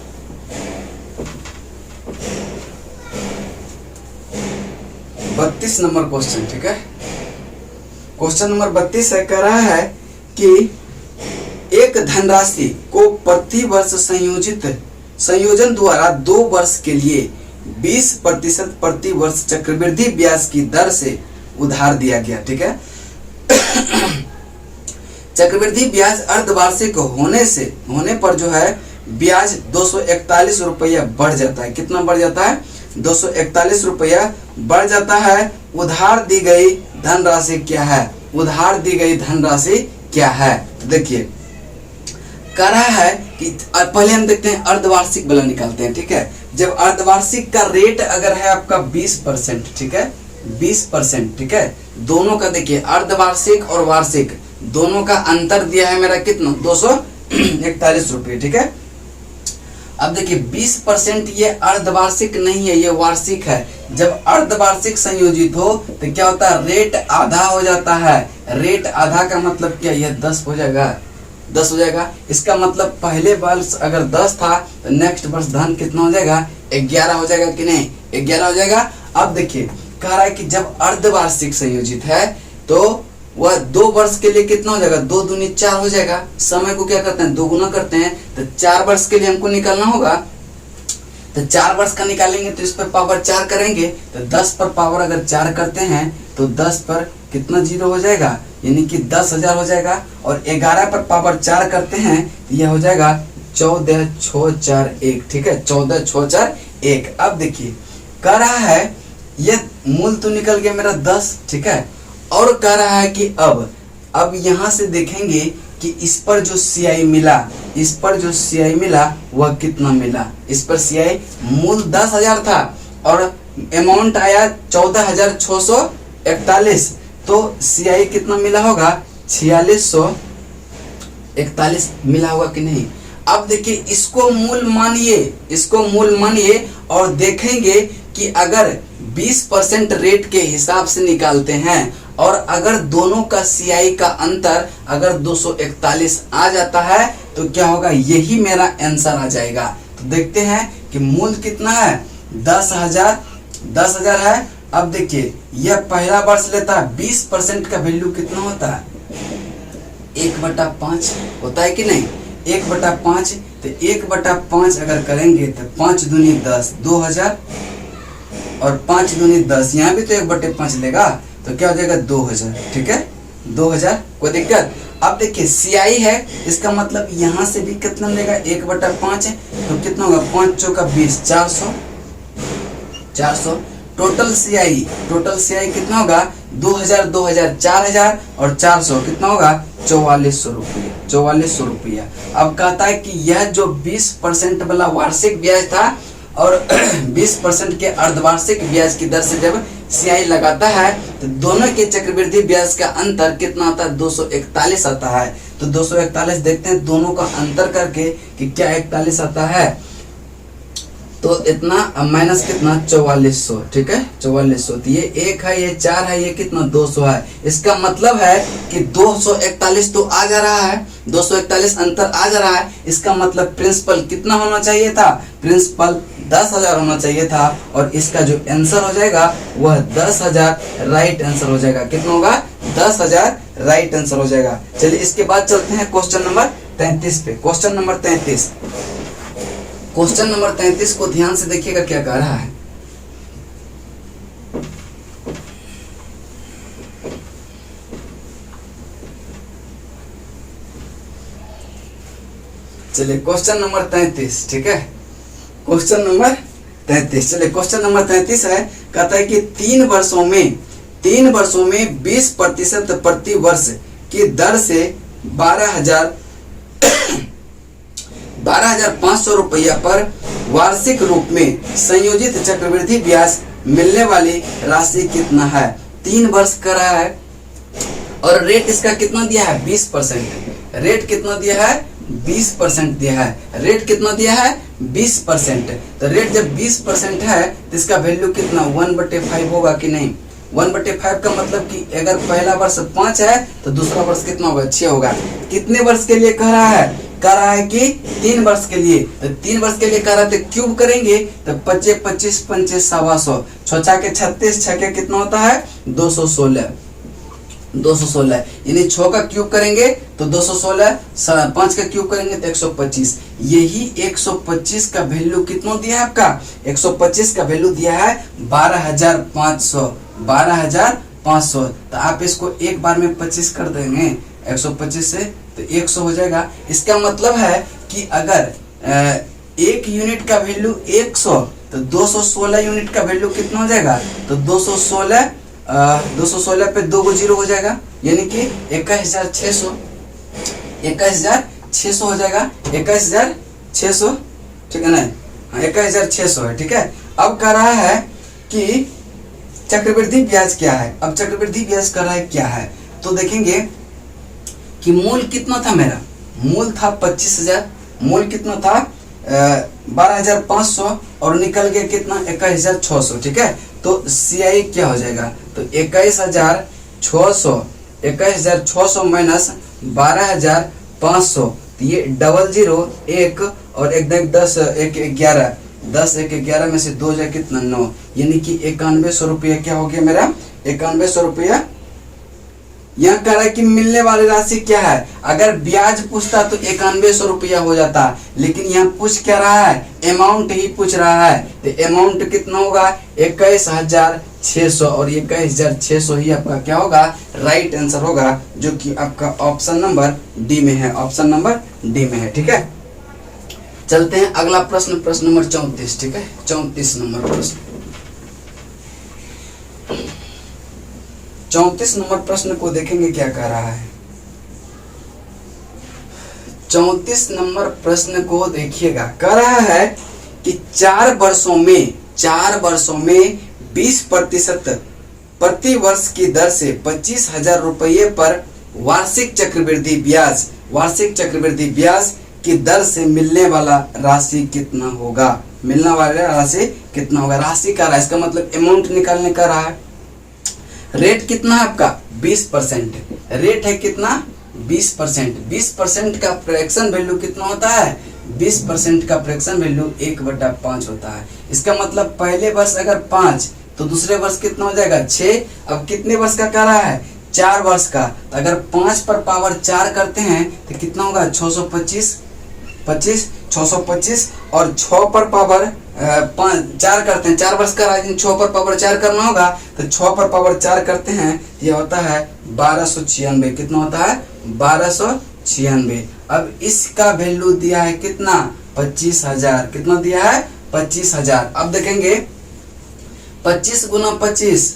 32 नंबर क्वेश्चन, ठीक है। क्वेश्चन नंबर 32 है, कह रहा है कि एक धनराशि को प्रति वर्ष संयोजन द्वारा 2 वर्ष के लिए 20% प्रति वर्ष चक्रवृद्धि ब्याज की दर से उधार दिया गया, ठीक है। चक्रवृद्धि ब्याज अर्धवार्षिक होने पर जो है ब्याज 241 रुपया बढ़ जाता है। कितना बढ़ जाता है 241 रुपया बढ़ जाता है। उधार दी गई धनराशि क्या है, उधार दी गई धनराशि क्या है, तो देखिए कह रहा है कि पहले हम देखते हैं अर्धवार्षिक वाला निकालते हैं, ठीक है। जब अर्धवार्षिक का रेट अगर है आपका 20%, ठीक है 20%, ठीक है। दोनों का देखिए अर्धवार्षिक और वार्षिक दोनों का अंतर दिया है मेरा कितना 241 रुपये, ठीक है। अब देखिए 20% ये अर्धवार्षिक नहीं है, ये वार्षिक है। जब अर्धवार्षिक संयोजित हो तो क्या होता है रेट आधा हो जाता है। रेट आधा का मतलब क्या, यह 10 हो जाएगा, 10 हो जाएगा। इसका मतलब पहले वर्ष अगर 10 था तो नेक्स्ट वर्ष धन कितना हो जाएगा 11 हो जाएगा कि नहीं, 11 हो जाएगा। अब देखिए कह रहा है कि जब अर्धवार्षिक संयोजित है तो वह 2 वर्ष के लिए कितना हो जाएगा 2 दूनी 4 हो जाएगा। समय को क्या करते हैं 2 गुना करते हैं, तो 4 वर्ष के लिए हमको निकालना होगा। तो 4 वर्ष का निकालेंगे तो इस पर पावर 4 करेंगे, तो 10 पर पावर अगर 4 करते हैं तो 10 पर कितना 0 हो जाएगा, यानी कि 10,000 हो जाएगा। और 11 पर पावर 4 करते हैं तो यह हो जाएगा 14,641, ठीक है 14,641। अब देखिए कह रहा है यह मूल तो निकल गया मेरा 10, ठीक है। और कह रहा है कि अब यहां से देखेंगे कि इस पर जो CI मिला, इस पर जो CI मिला वह कितना मिला। इस पर CI मूल 10,000 था और अमाउंट आया 14,641, तो CI कितना मिला होगा 4641 मिला होगा कि नहीं। अब देखिए इसको मूल मानिए और देखेंगे कि अगर 20% रेट के हिसाब से निकालते हैं और अगर दोनों का CI का अंतर अगर 241 आ जाता है तो क्या होगा, यही मेरा आंसर आ जाएगा। तो देखते हैं कि मूल कितना है 10,000 है। अब देखिए यह पहला वर्ष लेता है, 20% का वैल्यू कितना होता है 1/5 होता है कि नहीं, 1/5। तो 1/5 अगर करेंगे तो 5 दूनी 10, 2,000 और 5 दूनी 10, यहाँ भी तो 1/5 लेगा तो क्या हो जाएगा 2,000, ठीक है 2,000, कोई दिक्कत। अब देखिए CI है, इसका मतलब यहाँ से भी कितना लेगा 1/5 है, तो कितना होगा 5 चौका 20, 400। टोटल CI कितना होगा 2,000 2,000 4,000 और 400 कितना होगा 4400 रुपया। अब कहता है कि यह जो 20% वाला वार्षिक ब्याज था और 20% के अर्धवार्षिक ब्याज की दर से जब CI लगाता है तो दोनों के चक्रवृद्धि ब्याज का अंतर कितना आता है 241 आता है। तो 241 देखते हैं दोनों का अंतर करके कि क्या 41 आता है, तो इतना माइनस कितना 4400, ठीक है 4400। तो ये 1 है, ये 4 है, ये कितना 200 है। इसका मतलब है कि 241 तो आ जा रहा है, 241 अंतर आ जा रहा है। इसका मतलब प्रिंसिपल कितना होना चाहिए था, प्रिंसिपल 10,000 होना चाहिए था। और इसका जो आंसर हो जाएगा वह 10,000 राइट आंसर हो जाएगा। कितना होगा 10,000 राइट आंसर हो जाएगा। चलिए इसके बाद चलते हैं क्वेश्चन नंबर 33 पे। क्वेश्चन नंबर 33 को ध्यान से देखिएगा क्या कह रहा है। चलिए क्वेश्चन नंबर 33, ठीक है क्वेश्चन नंबर 33। चलिए क्वेश्चन नंबर 33 है, कहता है कि 3 वर्षों में 20% प्रति वर्ष की दर से 12,500 रुपया पर वार्षिक रूप में संयोजित चक्रवृद्धि ब्याज मिलने वाली राशि कितना है। 3 वर्ष का रहा है और रेट इसका कितना दिया है 20%। रेट कितना दिया है 20% दिया है। रेट कितना दिया है 20%। तो रेट जब 20% है तो इसका वैल्यू कितना 1/5 होगा कि नहीं। 1/5 का मतलब कि अगर पहला वर्ष 5 है तो दूसरा वर्ष कितना होगा 6 होगा। कितने वर्ष के लिए कह रहा है, कह रहा है कि 3 वर्ष के लिए। तो 3 वर्ष के लिए कह रहा है तो क्यूब करेंगे तो 25 25 25 125 6 के 36 6 के कितना होता है 216 यानी 6 का क्यूब करेंगे तो 216, 5 का क्यूब करेंगे तो 125। यही 125 का वैल्यू कितना दिया है आपका 125 का वैल्यू दिया है 12,500। 12,500 तो आप इसको एक बार में 25 कर देंगे 125 से तो 100 हो जाएगा। इसका मतलब है कि अगर 1 यूनिट का वैल्यू 100 तो 216 यूनिट का वैल्यू कितना हो जाएगा तो 216 पे 2 को 0 हो जाएगा यानी कि 21,600 हो जाएगा 21,600 ठीक है ना। हाँ 21,600 है ठीक है। अब कह रहा है कि चक्रवृद्धि ब्याज क्या है। अब चक्रवृद्धि ब्याज कर रहा है क्या है तो देखेंगे कि मूल कितना था मेरा, मूल था 25,000, मूल कितना था 12,500 और निकल गया कितना 21,600 ठीक है। तो CI क्या हो जाएगा तो 21,600 माइनस 12,500 तो ये 00 1 और एकदम 10 1 11 10 1 11 में से 2 जाए कितना 9 यानी कि 9100 रुपया क्या हो गया मेरा 9100 रुपया। यह कह रहा है कि मिलने वाली राशि क्या है। अगर ब्याज पूछता तो 9100 रुपया हो जाता लेकिन यहाँ पूछ क्या रहा है अमाउंट ही पूछ रहा है तो अमाउंट कितना होगा 21,600 और 21,600 ही आपका क्या होगा राइट आंसर होगा जो कि आपका ऑप्शन नंबर डी में है। ऑप्शन नंबर डी में है ठीक है। चलते हैं अगला प्रश्न, प्रश्न नंबर 34 ठीक है। 34 नंबर प्रश्न, 34 नंबर प्रश्न को देखेंगे क्या कह रहा है। 34 नंबर प्रश्न को देखिएगा, कह रहा है कि 4 वर्षों में 20% प्रति वर्ष की दर से 25,000 रुपये पर वार्षिक चक्रवृद्धि ब्याज की दर से मिलने वाला राशि कितना होगा। मिलने वाला राशि कितना होगा, राशि का रहा है, इसका मतलब अमाउंट निकालने का रहा है। रेट कितना है आपका 20%, रेट है कितना 20%। 20% का फ्रैक्शन वैल्यू कितना होता है 20% का फ्रैक्शन वैल्यू 1/5 होता है। इसका मतलब पहले वर्ष अगर 5 तो दूसरे वर्ष कितना हो जाएगा 6। अब कितने वर्ष का कह रहा है 4 वर्ष का, तो अगर 5 पर पावर 4 करते हैं तो कितना होगा 625 और 6 पर पावर 4 करते हैं, 4 वर्ष का राजन 6 पर पावर 4 करना होगा तो 6 पर पावर 4 करते हैं ये होता है 1296। कितना होता है 1296। अब इसका वैल्यू दिया है कितना 25,000। कितना दिया है 25,000। अब देखेंगे 25 गुना 25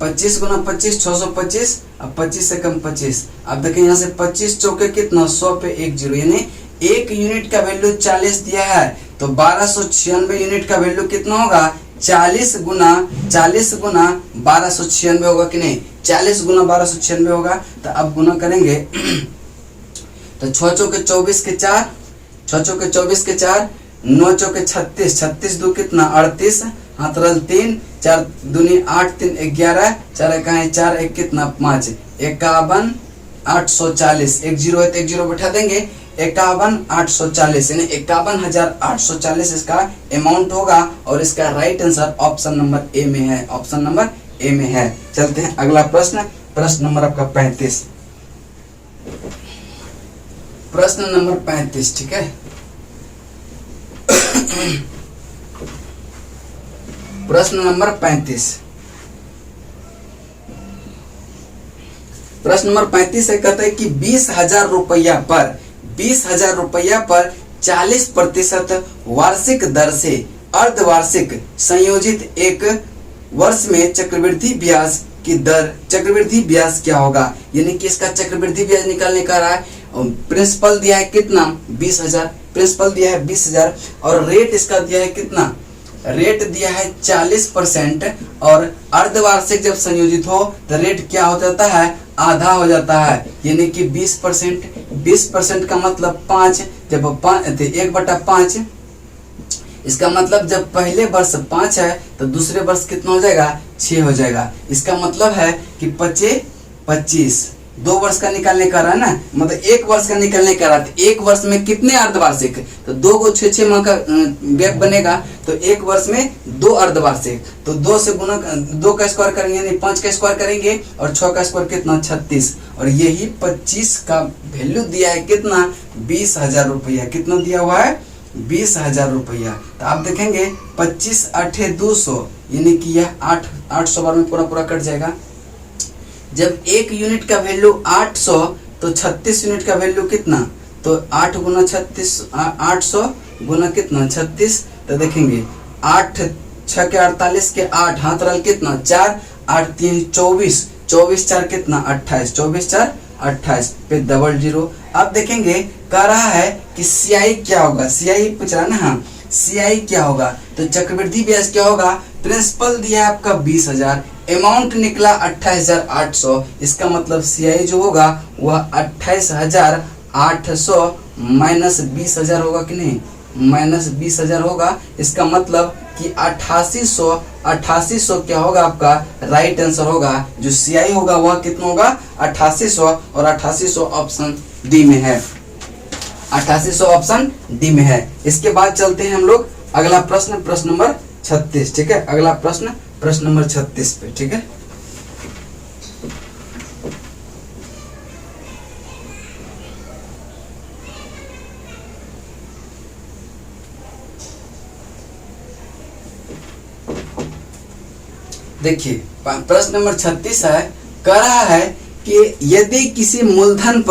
625 अब 25 से कम 25। अब देखें यहाँ से 25 चौके कितना 100 पे 1 0 यानी 1 यूनिट का वैल्यू 40 दिया है तो 1296 यूनिट का वैल्यू कितना होगा 40 गुना 1296 होगा कि नहीं 40 गुना 1296 होगा। तो अब गुना करेंगे तो 6 चौके 24 के 4 6 चौके 24 के 4 9 चौके 36 36 दो कितना 38 हाथ रल 3 4 दूनी 8 3 11 4 इकाई 4 1 कितना 5 51 840 1 0 है तो 1 0 बैठा देंगे 51,840 यानी 51,840 इसका अमाउंट होगा और इसका right answer option number A में है। ऑप्शन नंबर ए में है। चलते हैं अगला प्रश्न, प्रश्न नंबर आपका 35। प्रश्न नंबर 35 ठीक है। प्रश्न नंबर 35, प्रश्न नंबर 35 है कहता है कि 20,000 रुपया पर 40% वार्षिक दर से अर्धवार्षिक संयोजित एक वर्ष में चक्रवृद्धि ब्याज की दर, चक्रवृद्धि ब्याज क्या होगा। यानी कि इसका चक्रवृद्धि ब्याज निकालने का रहा है। प्रिंसिपल दिया है कितना 20,000, प्रिंसिपल दिया है 20,000 और रेट इसका दिया है कितना रेट दिया है 40% और अर्धवार्षिक जब संयोजित हो तो रेट क्या हो जाता है, आधा हो जाता है, यानी कि 20%। 20% का मतलब 5, जब 1/5, इसका मतलब जब पहले वर्ष 5 है तो दूसरे वर्ष कितना हो जाएगा, 6 हो जाएगा। इसका मतलब है कि 25 2 वर्ष का निकालने का रहा है ना, मतलब 1 वर्ष का निकालने का रहा, तो 1 वर्ष में कितने अर्धवार्षिक, तो 2 को 6 माह का गैप बनेगा, तो 1 वर्ष में 2 अर्धवार्षिक, तो 2 से गुना 2 का स्क्वायर करेंगे यानी 5 का स्क्वायर करेंगे और 6 का स्क्वायर कितना, 36, और यही 25 का वैल्यू दिया है कितना, 20,000 रुपया। कितना दिया हुआ है, 20,000 रुपया। तो आप देखेंगे 25 8 200 यानी कि यह 800 बार में पूरा कट जाएगा। जब 1 यूनिट का वैल्यू 800 तो 36 यूनिट का वैल्यू कितना, तो 8 गुना 36, 800 गुना कितना 36, तो देखेंगे 8 6 के 48 के 8 हाथ रल कितना 4, 8 3 24, 24 4 कितना 28, 24 4 28 पे डबल जीरो। अब देखेंगे कह रहा है कि सीआई क्या होगा, सीआई पूछ रहा है ना, हाँ सीआई क्या होगा, तो चक्रवृद्धि ब्याज क्या होगा, प्रिंसिपल दिया है आपका 20,000, अमाउंट निकला 28,800, इसका मतलब सीआई जो होगा वह 28,800 माइनस 20,000 होगा कि नहीं, माइनस 20,000 होगा। इसका मतलब कि 8800 क्या होगा आपका राइट आंसर होगा, जो सीआई होगा वह कितना होगा 8800, और 8800 ऑप्शन डी में है, 8800 ऑप्शन डी में है। इसके बाद चलते हैं हम लोग अगला प्रश्न, प्रश्न नंबर 36, ठीक है, अगला प्रश्न प्रश्न नंबर 36 पे, ठीक है। देखिए प्रश्न नंबर 36 है, कह रहा है कि यदि किसी मूलधन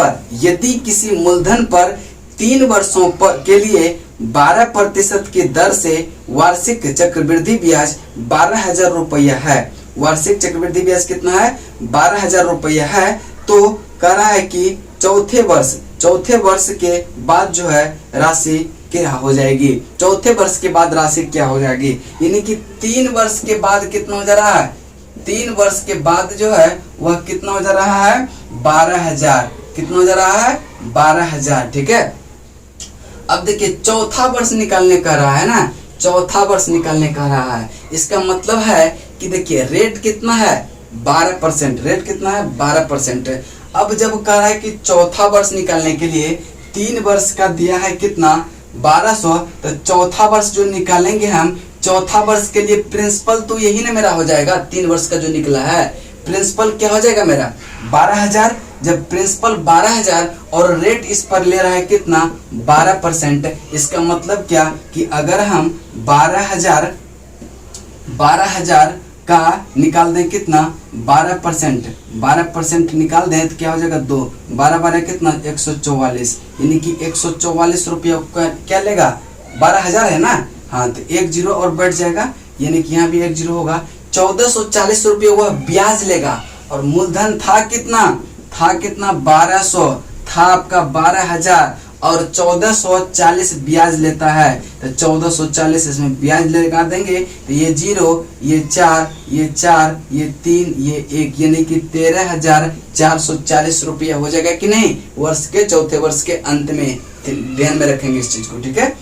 पर 3 वर्षों पर के लिए 12% की दर से वार्षिक चक्रवृद्धि ब्याज 12,000 रुपया है, वार्षिक चक्रवृद्धि ब्याज कितना है 12,000 रुपया है, तो कह रहा है कि चौथे वर्ष के बाद जो है राशि क्या हो जाएगी, चौथे वर्ष के बाद राशि क्या हो जाएगी, यानी कि 3 वर्ष के बाद कितना हो जा रहा है, 3 वर्ष के बाद जो है वह कितना हो जा रहा है 12,000, कितना हो जा रहा है 12,000, ठीक है। अब देखिए चौथा वर्ष निकालने का रहा है ना, चौथा वर्ष निकालने का रहा है, इसका मतलब है कि देखिए रेट कितना है 12%, रेट कितना है 12%। अब जब कह रहा है कि चौथा वर्ष निकालने के लिए 3 वर्ष का दिया है कितना 1200, तो चौथा वर्ष जो निकालेंगे हम, चौथा वर्ष के लिए प्रिंसिपल तो यही ना मेरा हो जाएगा, 3 वर्ष का जो निकला है प्रिंसिपल क्या हो जाएगा मेरा 12,000, जब प्रिंसिपल 12,000 और रेट इस पर ले रहा है कितना 12%, इसका मतलब क्या कि अगर हम 12,000 का निकाल दें कितना 12% निकाल दें तो क्या हो जाएगा 2, 12 कितना 144, यानी कि 144 रुपया क्या लेगा 12,000 है ना, हाँ तो 1 जीरो और बढ़ जाएगा, यानी कि यहाँ भी 1 जीरो होगा, 1440 रुपये वह ब्याज लेगा, और मूलधन था कितना 1200, था आपका 12,000 और 1440 ब्याज लेता है, तो 1440 इसमें ब्याज लगा देंगे, तो ये 0 ये 4 ये 4 ये 3 ये 1, यानी कि 13,440 रुपया हो जाएगा कि नहीं, वर्ष के चौथे वर्ष के अंत में, ध्यान में रखेंगे इस चीज को, ठीक है।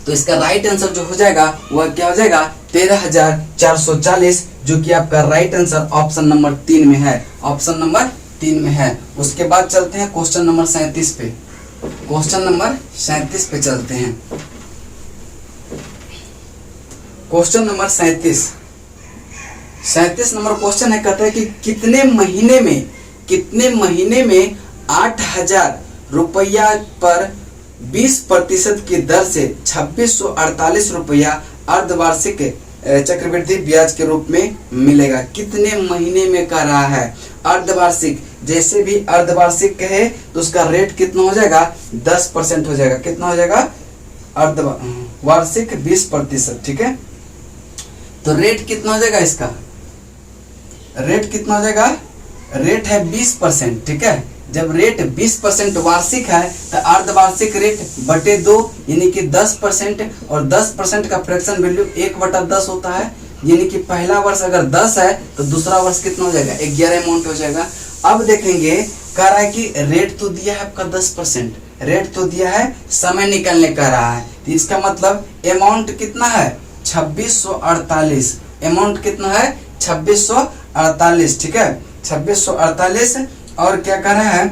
तो इसका राइट आंसर जो हो जाएगा वह क्या हो जाएगा 13,440, जो कि आपका राइट आंसर ऑप्शन नंबर 3 में है, ऑप्शन नंबर 3 में है। उसके बाद चलते हैं क्वेश्चन नंबर 37 पे, क्वेश्चन नंबर 37 पे चलते हैं। क्वेश्चन नंबर 37 नंबर क्वेश्चन है, कहता है कि कितने महीने में 8,000 रुपया पर 20% की दर से 2648 रुपया अर्धवार्षिक चक्रवृद्धि ब्याज के रूप में मिलेगा। कितने महीने में कर रहा है अर्धवार्षिक, जैसे भी अर्धवार्षिक कहे तो उसका रेट कितना हो जाएगा 10% हो जाएगा, कितना हो जाएगा अर्धवार्षिक 20%, ठीक है। तो रेट कितना हो जाएगा, इसका रेट कितना हो जाएगा, रेट है 20%, ठीक है, जब रेट 20% वार्षिक है तो अर्धवार्षिक रेट बटे 2 यानी कि 10%, और 10% का फ्रैक्शन वैल्यू 1/10 होता है, यानी कि पहला वर्ष अगर 10 है तो दूसरा वर्ष कितना हो जाएगा, 11 अमाउंट हो जाएगा। अब देखेंगे कह रहा है कि रेट तो दिया है आपका 10%, रेट तो दिया है, समय निकालने कह रहा है, तो इसका मतलब अमाउंट कितना है 2648, अमाउंट कितना है 2648, ठीक है 2648। और क्या कर रहा है,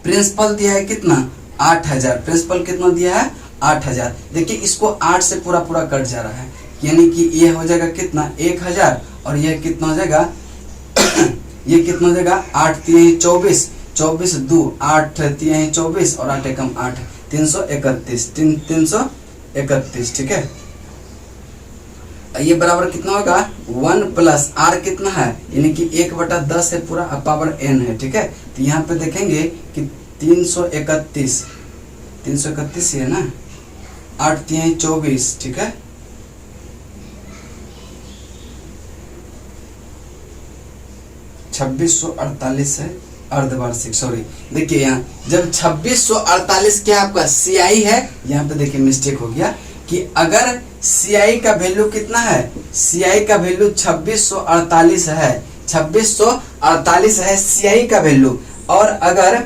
प्रिंसिपल दिया है कितना 8000, प्रिंसिपल कितना दिया है 8000। देखिए इसको 8 से पूरा कट जा रहा है, यानी कि ये हो जाएगा कितना 1000, और ये कितना हो जाएगा ये कितना हो जाएगा 8 3 24, 24 2 8 3 24 और 8 एकम 8, 331, 331, ठीक है। ये बराबर कितना होगा 1 प्लस आर कितना है, यानी कि 1/10 है पूरा पावर n है, ठीक है। तो यहाँ पे देखेंगे कि 331 है ना, 8 3 24, ठीक है। $2648 है अर्धवार्षिक, सॉरी देखिए यहाँ जब 2648 क्या आपका CI है, यहाँ पे देखिए मिस्टेक हो गया कि अगर CI का वैल्यू कितना है, CI का वैल्यू 2648 है, 2648 है CI का वैल्यू, और अगर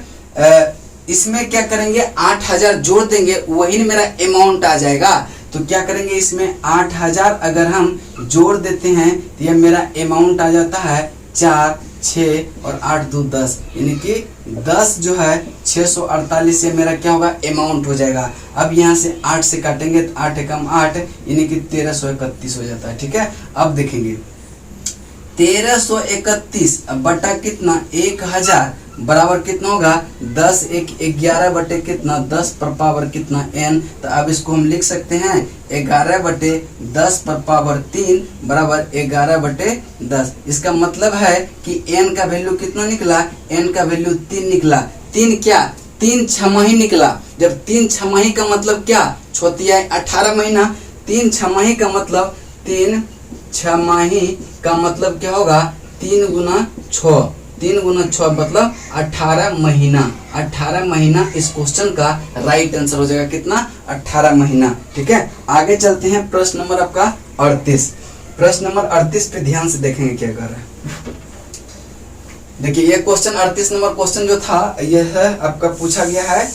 इसमें क्या करेंगे 8000 जोड़ देंगे, वही मेरा अमाउंट आ जाएगा। तो क्या करेंगे इसमें 8000 अगर हम जोड़ देते हैं तो ये मेरा अमाउंट आ जाता है 4 6 और 8 2 10, यानी कि 10 जो है 648 से मेरा क्या होगा अमाउंट हो जाएगा। अब यहाँ से 8 से काटेंगे तो 8 एकम 8 यानी कि 1331 हो जाता है, ठीक है। अब देखेंगे 1331 बटा कितना 1000 बराबर कितना होगा 10 1 11 बटे कितना 10 पर पावर कितना n। तो अब इसको हम लिख सकते हैं 11 बटे 10 पर पावर 3 बराबर 11 बटे 10। इसका मतलब है कि n का वैल्यू कितना निकला, n का वैल्यू 3 निकला। 3 क्या 3 छमाही निकला। जब 3 छमाही का मतलब क्या छोटी है 18 महीना, 3 छमाही का मतलब 3 छमाही का मतलब क्या होगा 3 गुना 6, 3 गुना 6 मतलब 18 महीना। 18 महीना इस क्वेश्चन का राइट आंसर हो जाएगा कितना 18 महीना, ठीक है। आगे चलते हैं प्रश्न नंबर आपका 38। प्रश्न नंबर 38 पे ध्यान से देखेंगे क्या कर रहा है। देखिए ये क्वेश्चन 38 नंबर क्वेश्चन जो था यह है आपका पूछा गया है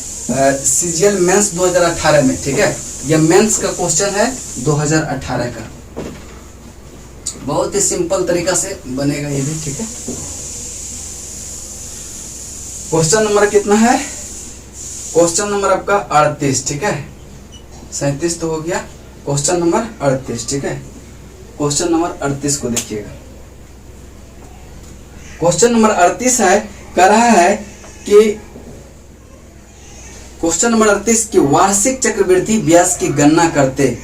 CGL मेंस 2018 में, ठीक है। यह मेंस का क्वेश्चन है 2018 का, बहुत ही सिंपल तरीका से बनेगा ये भी, ठीक है। क्वेश्चन नंबर कितना है, क्वेश्चन नंबर आपका 38, ठीक है। 37 तो हो गया, क्वेश्चन नंबर 38, ठीक है। क्वेश्चन नंबर 38 को देखिएगा। क्वेश्चन नंबर 38 है, कह रहा है कि क्वेश्चन नंबर 38 की वार्षिक चक्रवृद्धि ब्याज की गणना करते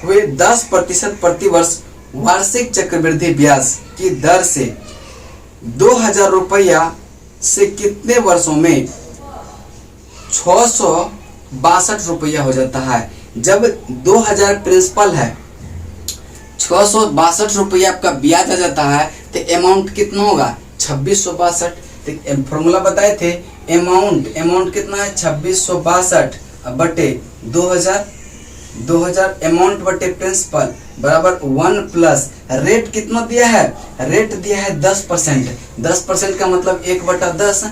हुए 10% प्रति वर्ष वार्षिक चक्रवृद्धि ब्याज की दर से 2000 रुपया से कितने वर्षों में 662 रुपया हो जाता है। जब 2000 प्रिंसिपल है 662 रुपया आपका ब्याज आ जाता है तो अमाउंट कितना होगा 2662। तो फॉर्मूला बताए थे अमाउंट कितना है 2662 बटे 2000 अमाउंट बटे प्रिंसिपल बराबर 1 प्लस रेट कितना दिया है, रेट दिया है 10%, 10% का मतलब 1/10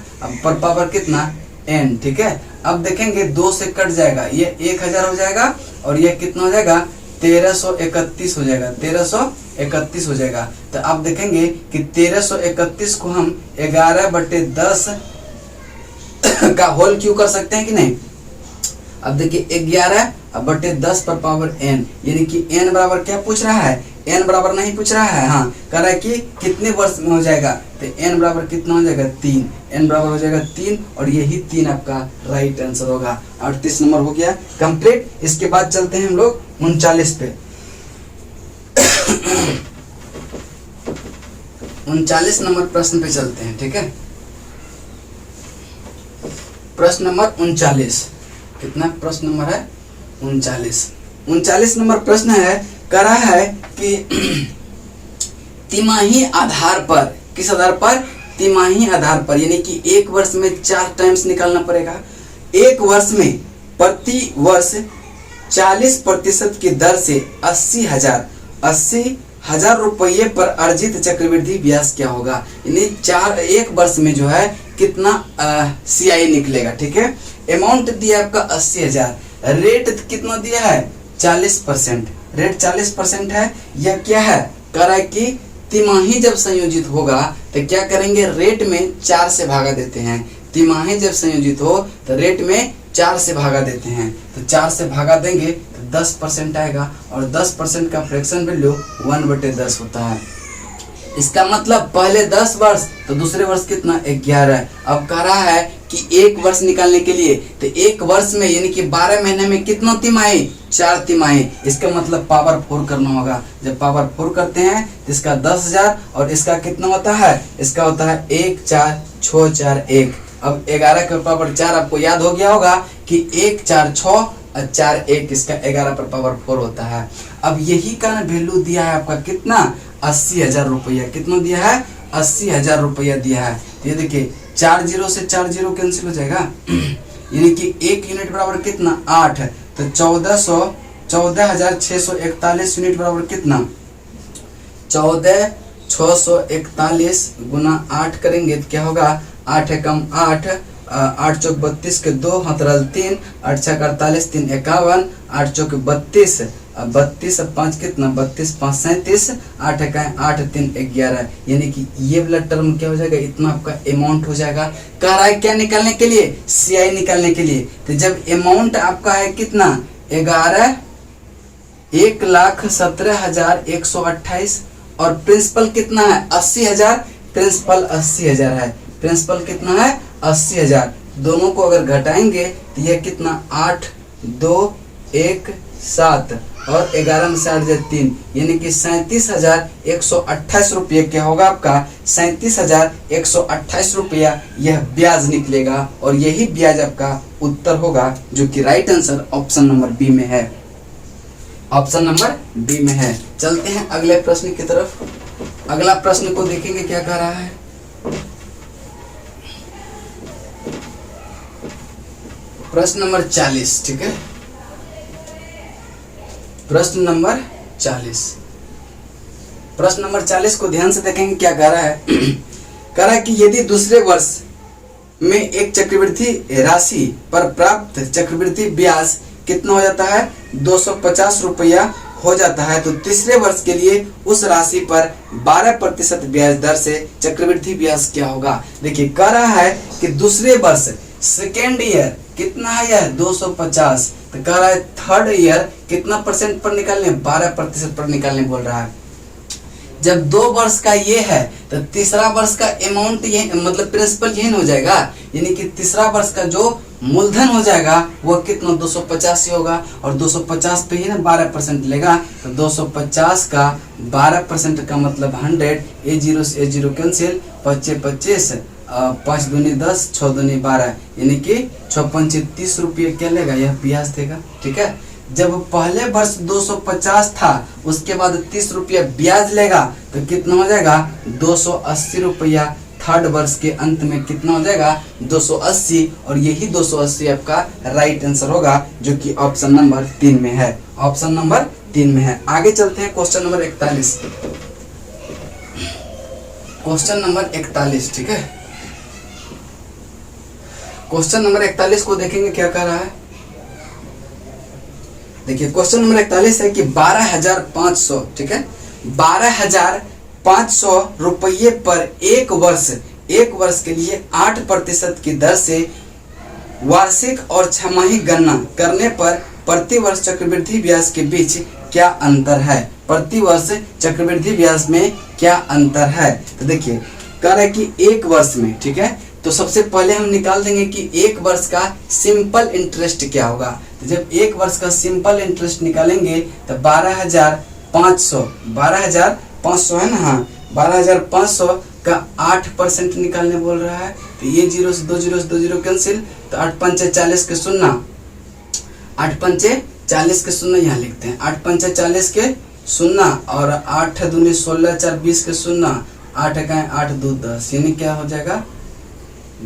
पर पावर कितना n, ठीक है। अब देखेंगे 2 से कट जाएगा, ये 1000 हो जाएगा और ये कितना हो जाएगा 1331 हो जाएगा, 1331 हो जाएगा। तो अब देखेंगे कि 1331 को हम 11/10 का होल क्यों कर सकते हैं कि नहीं। अब देखिए 11/10 पर पावर n, यानी कि n बराबर क्या पूछ रहा है, n बराबर नहीं पूछ रहा है, हाँ कह रहा है कि कितने वर्ष में हो जाएगा। तो n बराबर कितना हो जाएगा 3, n बराबर हो जाएगा 3 और यही 3 आपका राइट आंसर होगा। 38 नंबर हो गया कंप्लीट। इसके बाद चलते हैं हम लोग 39 पे। 39 नंबर प्रश्न पे चलते हैं, ठीक है। प्रश्न नंबर 39, कितना प्रश्न नंबर है 39 नंबर प्रश्न है, कह रहा है कि तिमाही आधार पर, किस आधार पर, तिमाही आधार पर, यानी कि एक वर्ष में 4 टाइम्स निकालना पड़ेगा। एक वर्ष में प्रति वर्ष 40% की दर से 80,000 रुपये पर अर्जित चक्रवृद्धि ब्याज क्या होगा, यानी एक वर्ष में जो है कितना CI निकलेगा। ठीक है, अमाउंट दिया आपका 80,000, रेट कितना दिया है 40%, रेट 40% है। यह क्या है, कह रहा है कि तिमाही जब संयोजित होगा तो क्या करेंगे, रेट में 4 से भागा देते हैं। तिमाही जब संयोजित हो तो रेट में 4 से भागा देते हैं, तो 4 से भागा देंगे तो 10% आएगा, और 10% का फ्रैक्शन वैल्यू 1/10 होता है। इसका मतलब पहले 10 वर्ष तो दूसरे वर्ष कितना 11। अब कह रहा है कि एक वर्ष निकालने के लिए, तो एक वर्ष में यानी कि 12 महीने में कितना तिमाही, 4 तिमाही। इसका मतलब पावर 4 करना होगा। जब पावर 4 करते हैं तो इसका 10,000 और इसका कितना होता है, इसका होता है 1 4 6 4 1। अब 11 का पावर 4 आपको याद हो गया होगा कि 1 4 6 और 4 1, इसका 11 पर पावर 4 होता है। अब यही का वैल्यू दिया है आपका कितना 80,000 रुपया। कितना दिया है 80,000 रुपया दिया है। तो ये देखिए 4 0 से 4 0 कैंसिल हो जाएगा, यानी कि 1 यूनिट बराबर कितना 8, तो 14,641 यूनिट बराबर कितना 14,641 गुना 8 करेंगे तो क्या होगा, 8 एकम 8, 8 चौक 32 के 2 हतरल 3, 8 छक 48, 3 51, 8 चौक 32, 32 अब 5 कितना 32 5 37, 8 इकाई 8 3 11, यानी कि ये वाला टर्म क्या हो जाएगा, इतना आपका अमाउंट हो जाएगा। कह रहा है क्या निकालने के लिए, CI निकालने के लिए। तो जब अमाउंट आपका है कितना 1,17,128 और प्रिंसिपल कितना है 80,000, प्रिंसिपल 80,000 है, प्रिंसिपल कितना है 80,000। दोनों को अगर घटाएंगे तो यह कितना 8 2 1 7 और 11 में से 8 जाए 3, यानी कि 37,128 रुपये क्या होगा आपका 37,128 रुपया यह ब्याज निकलेगा। और यही ब्याज आपका उत्तर होगा, जो कि right answer option number B में है, ऑप्शन नंबर बी में है। चलते हैं अगले प्रश्न की तरफ। अगला प्रश्न को देखेंगे क्या कह रहा है। प्रश्न नंबर 40, ठीक है, प्रश्न नंबर 40। प्रश्न नंबर 40 को ध्यान से देखेंगे क्या कह रहा है। कह रहा है कि यदि दूसरे वर्ष में एक चक्रवृद्धि राशि पर प्राप्त चक्रवृद्धि ब्याज कितना हो जाता है 250 रुपया हो जाता है, तो तीसरे वर्ष के लिए उस राशि पर 12% ब्याज दर से चक्रवृद्धि ब्याज क्या होगा। देखिए कह रहा है कि दूसरे वर्ष सेकेंड ईयर कितना है यह 250, तो कह रहा है थर्ड ईयर कितना परसेंट पर निकालने 12% पर निकालने बोल रहा है। जब 2 वर्ष का ये है तो तीसरा वर्ष का अमाउंट ये मतलब प्रिंसिपल यही हो जाएगा, यानी कि तीसरा वर्ष का जो मूलधन हो जाएगा वो कितना 250 ही होगा, और 250 पे ही ना 12% लेगा, तो 250 का 12% का मतलब 100, A0 से A0 कैंसिल, 25 25, 5 दूनी 10, 6 दूनी 12, यानी कि 6 पंचे 30 रुपये क्या लेगा यह ब्याज देगा। ठीक है, जब पहले वर्ष 250 था उसके बाद 30 रुपया ब्याज लेगा तो कितना हो जाएगा 280 रुपया। थर्ड वर्ष के अंत में कितना हो जाएगा 280, और यही 280 आपका राइट आंसर होगा, जो कि ऑप्शन नंबर 3 में है, ऑप्शन नंबर 3 में है। आगे चलते हैं क्वेश्चन नंबर 41। क्वेश्चन नंबर 41, ठीक है, क्वेश्चन नंबर 41 को देखेंगे क्या कह रहा है। देखिए क्वेश्चन नंबर 41 है कि 12,500, ठीक है, 12,500 रुपये पर एक वर्ष के लिए 8% की दर से वार्षिक और छमाही गणना करने पर प्रति वर्ष चक्रवृद्धि ब्याज के बीच क्या अंतर है, प्रति वर्ष चक्रवृद्धि ब्याज में क्या अंतर है। तो देखिए कह रहा है कि एक वर्ष में, ठीक है, तो सबसे पहले हम निकाल देंगे कि एक वर्ष का सिंपल इंटरेस्ट क्या होगा। तो जब एक वर्ष का सिंपल इंटरेस्ट निकालेंगे तो 12,500 है ना, हाँ 12,500 का 8% निकालने बोल रहा है। तो ये 0 से 2 0 से 2 0 कैंसिल, तो 8 पंचे 40 के 0, 8 पंचे 40 के 0 यहाँ लिखते हैं, 8 पंचे 40 के 0 और 8 दूनी 16 4 20 के 0, 8 का 8 2 10, यानी क्या हो जाएगा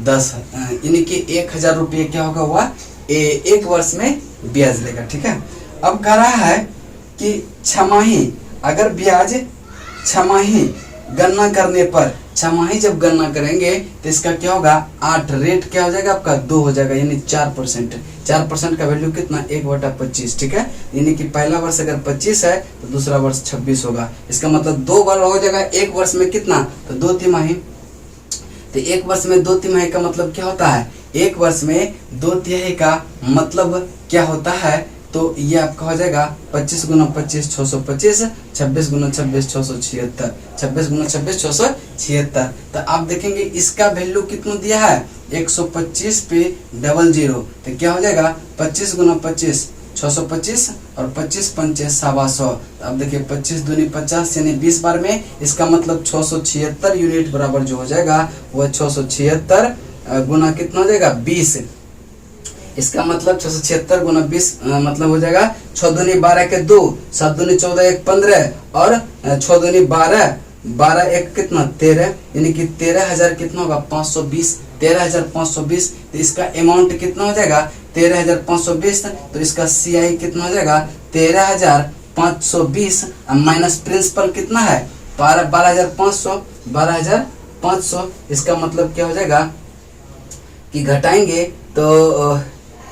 10, यानी कि 1000 रुपये क्या होगा हुआ एक वर्ष में ब्याज लेगा। ठीक है, अब कह रहा है कि छमाही, अगर ब्याज छमाही गणना करने पर, छमाही जब गणना करेंगे तो इसका क्या होगा 8, रेट क्या हो जाएगा आपका 2 हो जाएगा, यानी 4%। 4% का वैल्यू कितना 1/25। ठीक है, यानी कि पहला वर्ष अगर 25 है तो दूसरा वर्ष 26 होगा। इसका मतलब 2 बार हो जाएगा एक वर्ष में कितना, तो 2 तिमाही। तो एक वर्ष में 2 तिमाही का मतलब क्या होता है, एक वर्ष में 2 तिहाई का मतलब क्या होता है, तो ये आपका हो जाएगा 25 गुना 25 625, 26 गुना 26 676, 26 गुना 26 676। तो आप देखेंगे इसका वैल्यू कितना दिया है 125 पे 00, तो क्या हो जाएगा 25 गुना 25 625 और 25 पंचे 125। तो अब देखिए 25 दूनी 50, यानी 20 बार में, इसका मतलब 676 यूनिट बराबर जो हो जाएगा वह 676 गुना कितना हो जाएगा 20। इसका मतलब 676 गुना 20 मतलब हो जाएगा 6 दूनी 12 के 2, 7 दूनी 14 1 15 और 6 दूनी 12, 12 एक कितना 13, यानी कि 13,000 कितना होगा 520, 13,520। तो इसका अमाउंट कितना हो जाएगा 13,520। तो इसका CI कितना हो जाएगा 13,520 माइनस प्रिंसिपल कितना है 12,500, 12,500। इसका मतलब क्या हो जाएगा कि घटाएंगे तो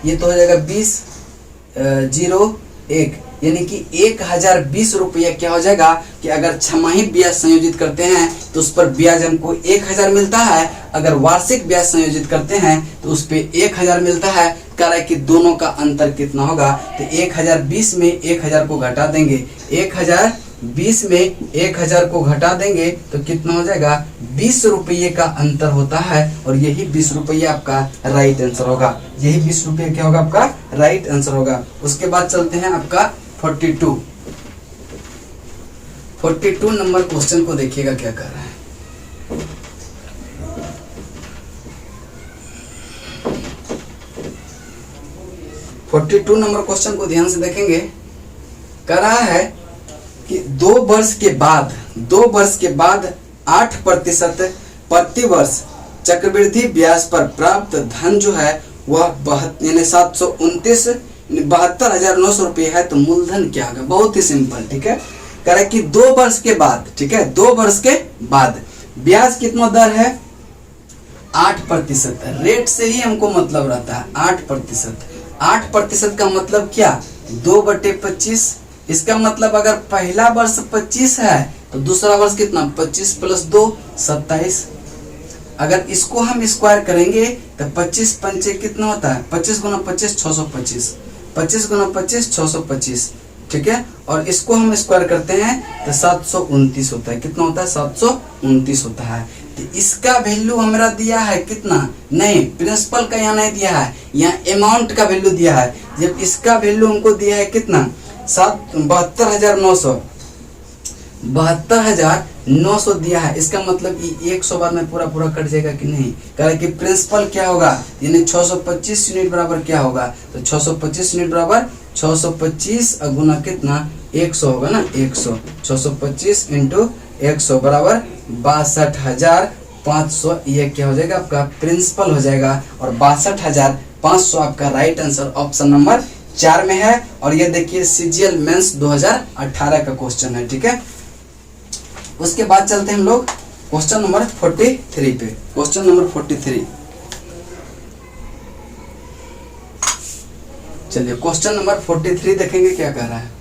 ये तो हो जाएगा 20,01, यानी कि 1,020 रुपया क्या हो जाएगा कि अगर छमाही ब्याज संयोजित करते हैं तो उस पर ब्याज हमको 1,000 मिलता है, अगर वार्षिक ब्याज संयोजित करते हैं तो उस पे 1,000 मिलता है। कह रहा है कि दोनों का अंतर कितना होगा, तो 1,020 में 1,000 को घटा देंगे, 1,020 में 1,000 को घटा देंगे तो कितना हो जाएगा 20 रुपये का अंतर होता है, और यही 20 रुपये आपका राइट आंसर होगा। यही 20 रुपये क्या होगा आपका राइट आंसर होगा। उसके बाद चलते हैं आपका 42 नंबर क्वेश्चन को देखिएगा क्या कर रहा है। फोर्टी नंबर क्वेश्चन को ध्यान से देखेंगे। कह रहा है कि 2 वर्ष के बाद 8% प्रति वर्ष चक्रवृद्धि ब्याज पर प्राप्त धन जो है वह 729 72,900 रुपये है। तो मूलधन क्या होगा, बहुत ही सिंपल। ठीक है, कह रहा है कि 2 वर्ष के बाद, ठीक है 2 वर्ष के बाद ब्याज कितना दर है 8%। रेट से ही हमको मतलब रहता है 8%। 8% का मतलब क्या 2/25। इसका मतलब अगर पहला वर्ष 25 है तो दूसरा वर्ष कितना 25 + 2 27। अगर इसको हम स्क्वायर करेंगे तो 25 पंचे कितना होता है 25 गुना 25 625, 25 गुना 25 625। ठीक है, और इसको हम स्क्वायर करते हैं तो 729 होता है। कितना होता है 729 होता है। तो इसका वैल्यू हमारा दिया है कितना, नहीं प्रिंसिपल का यहाँ नहीं दिया है, यहाँ अमाउंट का वैल्यू दिया है। जब इसका वैल्यू हमको दिया है कितना 72,900, 72,900 दिया है। इसका मतलब कि 100 बार में पूरा कट जाएगा कि नहीं। कह रहा कि प्रिंसिपल क्या होगा, यानी 625 यूनिट बराबर क्या होगा, तो 625 यूनिट बराबर 625 गुना कितना 100 होगा ना 100, 625 × 100 बराबर 62,500। ये क्या हो जाएगा आपका प्रिंसिपल हो जाएगा, और 62,500 आपका राइट आंसर ऑप्शन नंबर 4 में है। और ये देखिए CGL मेंस 2018 का क्वेश्चन है। ठीक है, उसके बाद चलते हैं हम लोग क्वेश्चन नंबर 43 पे। क्वेश्चन नंबर 43, चलिए क्वेश्चन नंबर 43 देखेंगे क्या कह रहा है।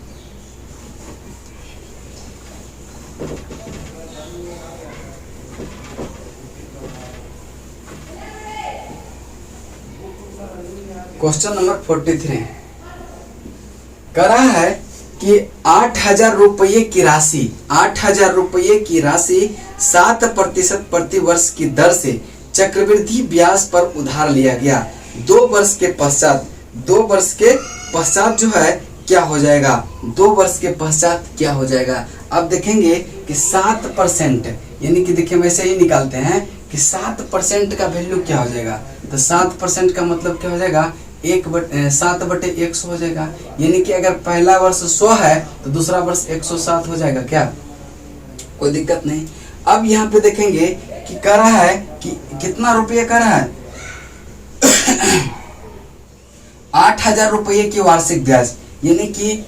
क्वेश्चन नंबर 43 कह रहा है कि 8,000 रुपये की राशि, 8,000 रुपये की राशि 7% प्रति वर्ष की दर से चक्रवृद्धि ब्याज पर उधार लिया गया। 2 वर्ष के पश्चात, 2 वर्ष के पश्चात जो है क्या हो जाएगा, 2 वर्ष के पश्चात क्या हो जाएगा। अब देखेंगे कि 7%, यानी कि देखिए वैसे ही निकालते हैं कि 7% का वैल्यू क्या हो जाएगा, तो 7% का मतलब क्या हो जाएगा 7/100 हो जाएगा। यानी कि अगर पहला वर्ष 100 है तो दूसरा वर्ष 107 हो जाएगा क्या, कोई दिक्कत नहीं। अब यहाँ पे देखेंगे कि कह रहा है कि कितना रुपये कह रहा है 8,000 रुपये की वार्षिक ब्याज, यानी कि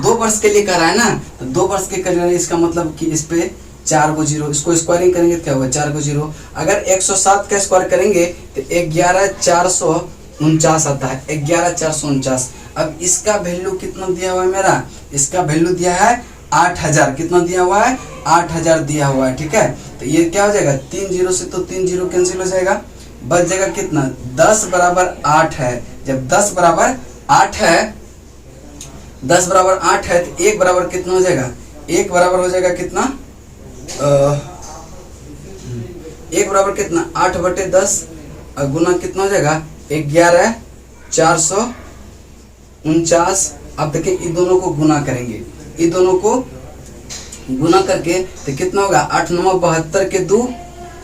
2 वर्ष के लिए कह रहा है ना, तो 2 वर्ष के कर, इसका मतलब कि इस पे 4 को 0, इसको स्क्वायरिंग करेंगे तो क्या होगा 4 को 0। अगर 107 का स्क्वायर करेंगे तो 11,449 आता है, 11,449। अब इसका वैल्यू कितना दिया हुआ है मेरा, इसका वैल्यू दिया है 8,000, कितना दिया हुआ है 8,000 दिया हुआ है, ठीक है। तो ये क्या हो जाएगा 3 0 से तो 3 0 कैंसिल हो जाएगा, बच जाएगा कितना 10 बराबर 8 है। जब 10 बराबर 8 है, 10 बराबर 8 है तो 1 बराबर कितना हो जाएगा, 1 बराबर हो जाएगा कितना 1 बराबर कितना 8/10 गुना कितना हो जाएगा 11,449। अब देखिए इन दोनों को गुना करेंगे, इन दोनों को गुना करके तो कितना होगा 8 9 72 के 2,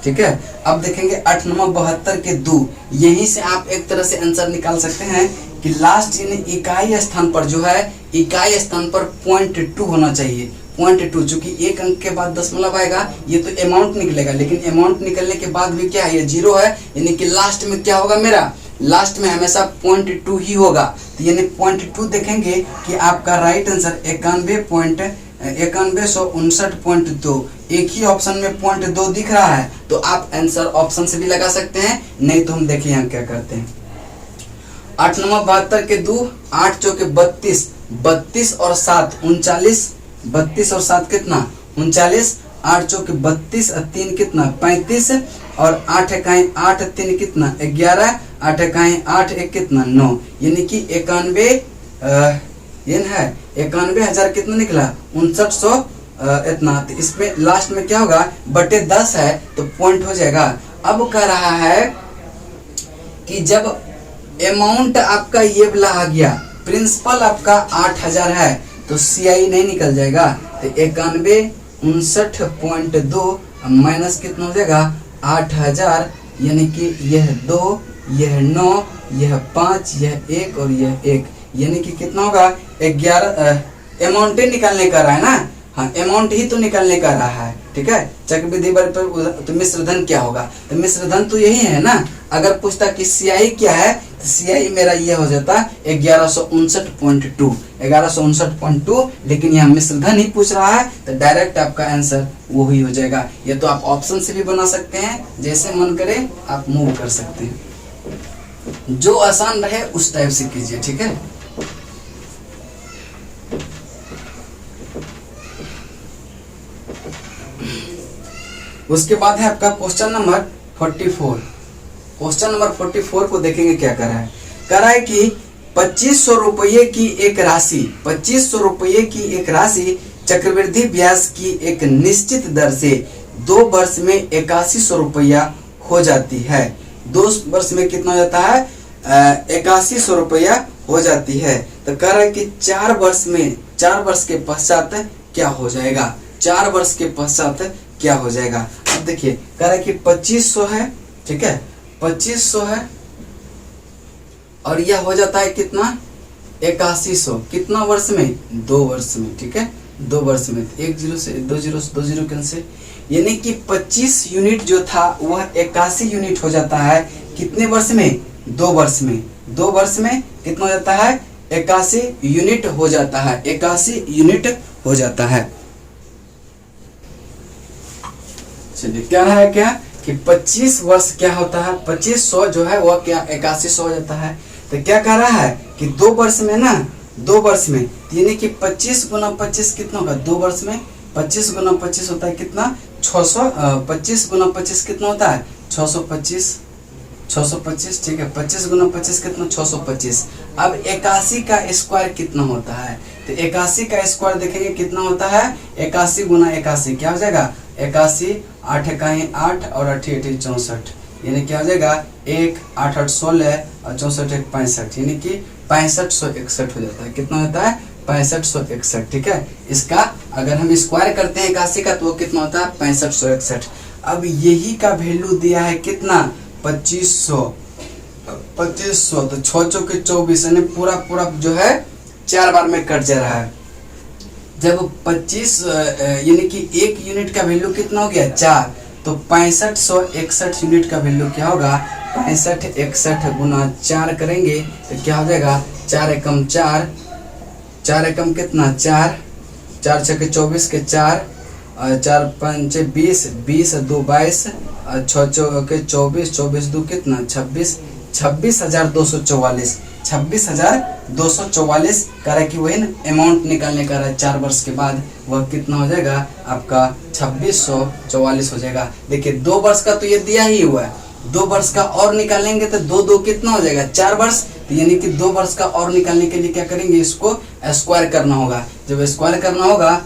ठीक है। अब देखेंगे 8 9 72 के 2, यहीं से आप एक तरह से आंसर निकाल सकते हैं कि लास्ट यानी इकाई स्थान पर जो है, इकाई स्थान पर 0.2 होना चाहिए, 0.2, चूंकि एक अंक के बाद दशमलव आएगा, ये तो अमाउंट निकलेगा, लेकिन अमाउंट निकलने के बाद भी क्या है ये 0 है, यानी कि लास्ट में क्या होगा मेरा, लास्ट में हमेशा 0.2 ही होगा। तो यानी 0.2 देखेंगे कि आपका राइट आंसर 91,159.2, एक ही ऑप्शन में 0.2 दिख रहा है, तो आप आंसर ऑप्शन से भी लगा सकते हैं, नहीं तो हम देखिए यहाँ क्या करते हैं। 8 9 72 के 2, 8 चौके 32, 32 और 7 39, 32 और 7 कितना 39, 8 चौके 32 और 3 कितना 35, और 8 इकाई 8 3 कितना 11, 8 इकाई 8 1 कितना 9, यानी कि 91,000 कितना निकला 5900 इतना। तो इसमें लास्ट में क्या होगा बटे 10 है तो पॉइंट हो जाएगा। अब कह रहा है कि जब अमाउंट आपका ये वाला आ गया, प्रिंसिपल आपका 8,000 है तो CI नहीं निकल जाएगा, तो 91,59.2 माइनस कितना हो जाएगा 8,000, यानी कि यह 2 यह 9 यह 5 यह 1 और यह 1, यानी कि कितना होगा 11। अमाउंट ही निकालने का रहा है ना, हाँ अमाउंट ही तो निकालने का रहा है, ठीक है। चक्रवृद्धि पर तो मिश्र धन क्या होगा, तो मिश्र धन तो यही है ना। अगर पूछता कि CI क्या है तो CI मेरा ये हो जाता 1159.2, 1159.2, लेकिन यहाँ मिश्र धन ही पूछ रहा है तो डायरेक्ट आपका आंसर वो ही हो जाएगा। ये तो आप ऑप्शन से भी बना सकते हैं, जैसे मन करे आप मूव कर सकते हैं, जो आसान रहे उस टाइप से कीजिए, ठीक है। उसके बाद है आपका क्वेश्चन नंबर 44। क्वेश्चन नंबर 44 को देखेंगे क्या कर रहा है, कह रहा है कि 2500 रुपये की एक राशि, 2500 रुपये की एक राशि चक्रवृद्धि ब्याज की एक निश्चित दर से 2 वर्ष में 8100 रुपया हो जाती है। 2 वर्ष में कितना हो जाता है 8100 रुपया हो जाती है। तो कह रहा है कि 4 वर्ष में, 4 वर्ष के पश्चात क्या हो जाएगा, 4 वर्ष के पश्चात क्या हो जाएगा। अब देखिए कह रहा है कि 2500 है, ठीक है 2500 है, और यह हो जाता है कितना 8100, कितना वर्ष में 2 वर्ष में, ठीक है 2 वर्ष में। 1 0 से 2 0 कैंसिल, यानी कि 25 यूनिट जो था वह 81 यूनिट हो जाता है कितने वर्ष में 2 वर्ष में। 2 वर्ष में कितना हो जाता है 81 यूनिट हो जाता है, 81 यूनिट हो जाता है। चलिए क्या रहा है क्या कि 25 वर्ष क्या होता है, 2500 जो है वह क्या 8100 हो जाता है। तो क्या कह रहा है कि 2 वर्ष में ना, 2 वर्ष में यानी कि 25 गुना 25 कितना होगा 2 वर्ष में, 25 गुना 25 होता है कितना 600, 25 गुना 25 कितना होता है 625, 625, ठीक है 25 गुना 25 कितना 625। अब 81 का स्क्वायर कितना होता है, तो 81 का स्क्वायर देखेंगे कितना होता है 81 गुना 81 क्या हो जाएगा 81, 8 इकाई 8 और 8 8 64, यानी क्या हो जाएगा 1 8 8 16 और 64 1 65, यानी कि 6561 हो जाता है। कितना होता है 6561, ठीक है। इसका अगर हम स्क्वायर करते हैं 81 का तो वो कितना होता है 6561। अब यही का वैल्यू दिया है कितना 2500, तो 6 चौके 24, यानी पूरा जो है 4 बार में कट जा रहा है। जब 25 यानी कि एक यूनिट का वैल्यू कितना हो गया 4, तो 6561 यूनिट का वैल्यू क्या होगा 6561 गुना 4 करेंगे तो क्या हो जाएगा 4 एकम 4, 4 एकम कितना 4, 4 छके 24 के 4, 4 पंचे 20, 20 2 22, 6 चौके 24, 24 2 कितना 26, 26,244, 26,244 कह रहा है कि वही अमाउंट निकालने का रहा है 4 वर्ष के बाद, वह कितना हो जाएगा आपका 2644 हो जाएगा। देखिए 2 वर्ष का तो ये दिया ही हुआ है, 2 वर्ष का और निकालेंगे तो 2 कितना हो जाएगा 4 वर्ष, तो यानी कि 2 वर्ष का और निकालने के लिए क्या करेंगे इसको स्क्वायर करना होगा। जब स्क्वायर करना होगा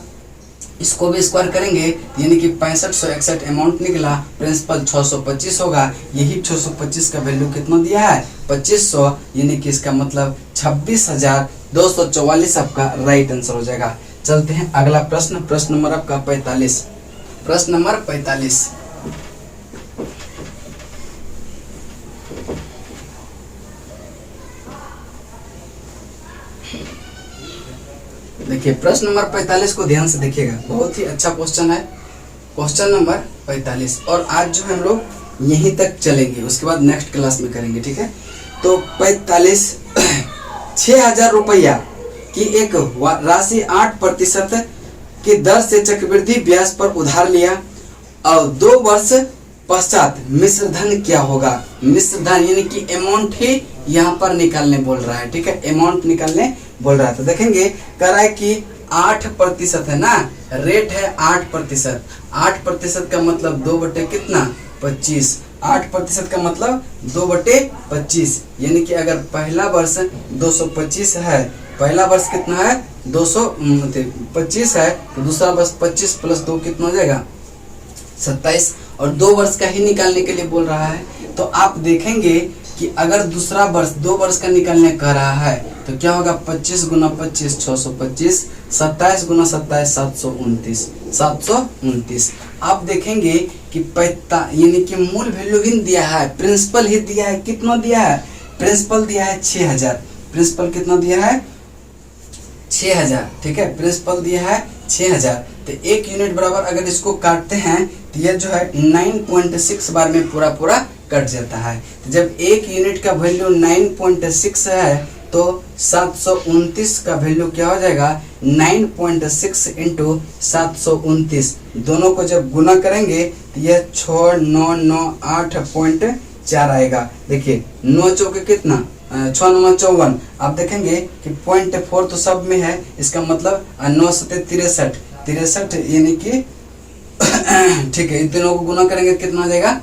इसको भी स्क्वायर करेंगे यानी कि 6561 अमाउंट निकला, प्रिंसिपल 625 होगा, यही 625 का वैल्यू कितना दिया है 2500, यानी कि इसका मतलब 26,244 आपका राइट आंसर हो जाएगा। चलते हैं अगला प्रश्न, प्रश्न नंबर आपका 45, प्रश्न नंबर 45। देखिए प्रश्न नंबर 45 को ध्यान से देखिएगा, बहुत ही अच्छा क्वेश्चन है, क्वेश्चन नंबर 45। और आज जो हम लोग यहीं तक चलेंगे, उसके बाद नेक्स्ट क्लास में करेंगे, ठीक है। तो 45 6,000 रुपया की एक राशि 8% की दर से चक्रवृद्धि ब्याज पर उधार लिया और 2 वर्ष पश्चात मिश्र धन क्या होगा। मिश्र धन यानी कि अमाउंट ही यहाँ पर निकालने बोल रहा है, ठीक है, अमाउंट निकालने बोल रहा है। तो देखेंगे कह रहा है कि 8% है ना, रेट है 8%, 8% का मतलब 2 बटे कितना 25, 8% का मतलब 2 बटे 25, यानी कि अगर पहला वर्ष 225 है, पहला वर्ष कितना है 225 है, तो दूसरा वर्ष 25 प्लस 2 कितना हो जाएगा 27, और 2 वर्ष का ही निकालने के लिए बोल रहा है। तो आप देखेंगे कि अगर दूसरा वर्ष 2 वर्ष का निकालने कह रहा है तो क्या होगा 25 गुना 25 625, 27 गुना 27 729। आप देखेंगे कि यानी कि मूल वैल्यू ही दिया है, प्रिंसिपल ही दिया है, कितना दिया है प्रिंसिपल दिया है 6,000, प्रिंसिपल कितना दिया है 6,000, ठीक है, प्रिंसिपल दिया है 6,000। तो 1 यूनिट बराबर अगर इसको काटते हैं तो यह जो है 9.6 बार में पूरा कट जाता है। तो जब 1 यूनिट का वैल्यू 9.6 है तो 729 का वैल्यू क्या हो जाएगा 9.6 इंटू 729, दोनों को जब गुना करेंगे तो यह 6998.4 आएगा। देखिए 9 चौके कितना 6 9 54, आप देखेंगे कि 0.4 तो सब में है, इसका मतलब 9 7 63, यानी कि ठीक है, इन तीनों को गुना करेंगे कितना हो जाएगा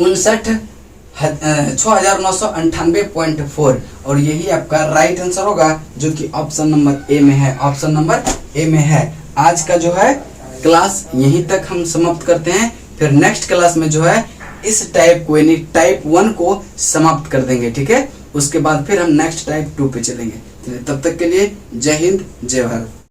6998.4, और यही आपका राइट आंसर होगा जो कि ऑप्शन नंबर ए में है, ऑप्शन नंबर ए में है। आज का जो है क्लास यहीं तक हम समाप्त करते हैं, फिर नेक्स्ट क्लास में जो है इस टाइप को यानी टाइप 1 को समाप्त कर देंगे, ठीक है। उसके बाद फिर हम नेक्स्ट टाइप 2 पे चलेंगे। तब तक के लिए जय हिंद जय भारत।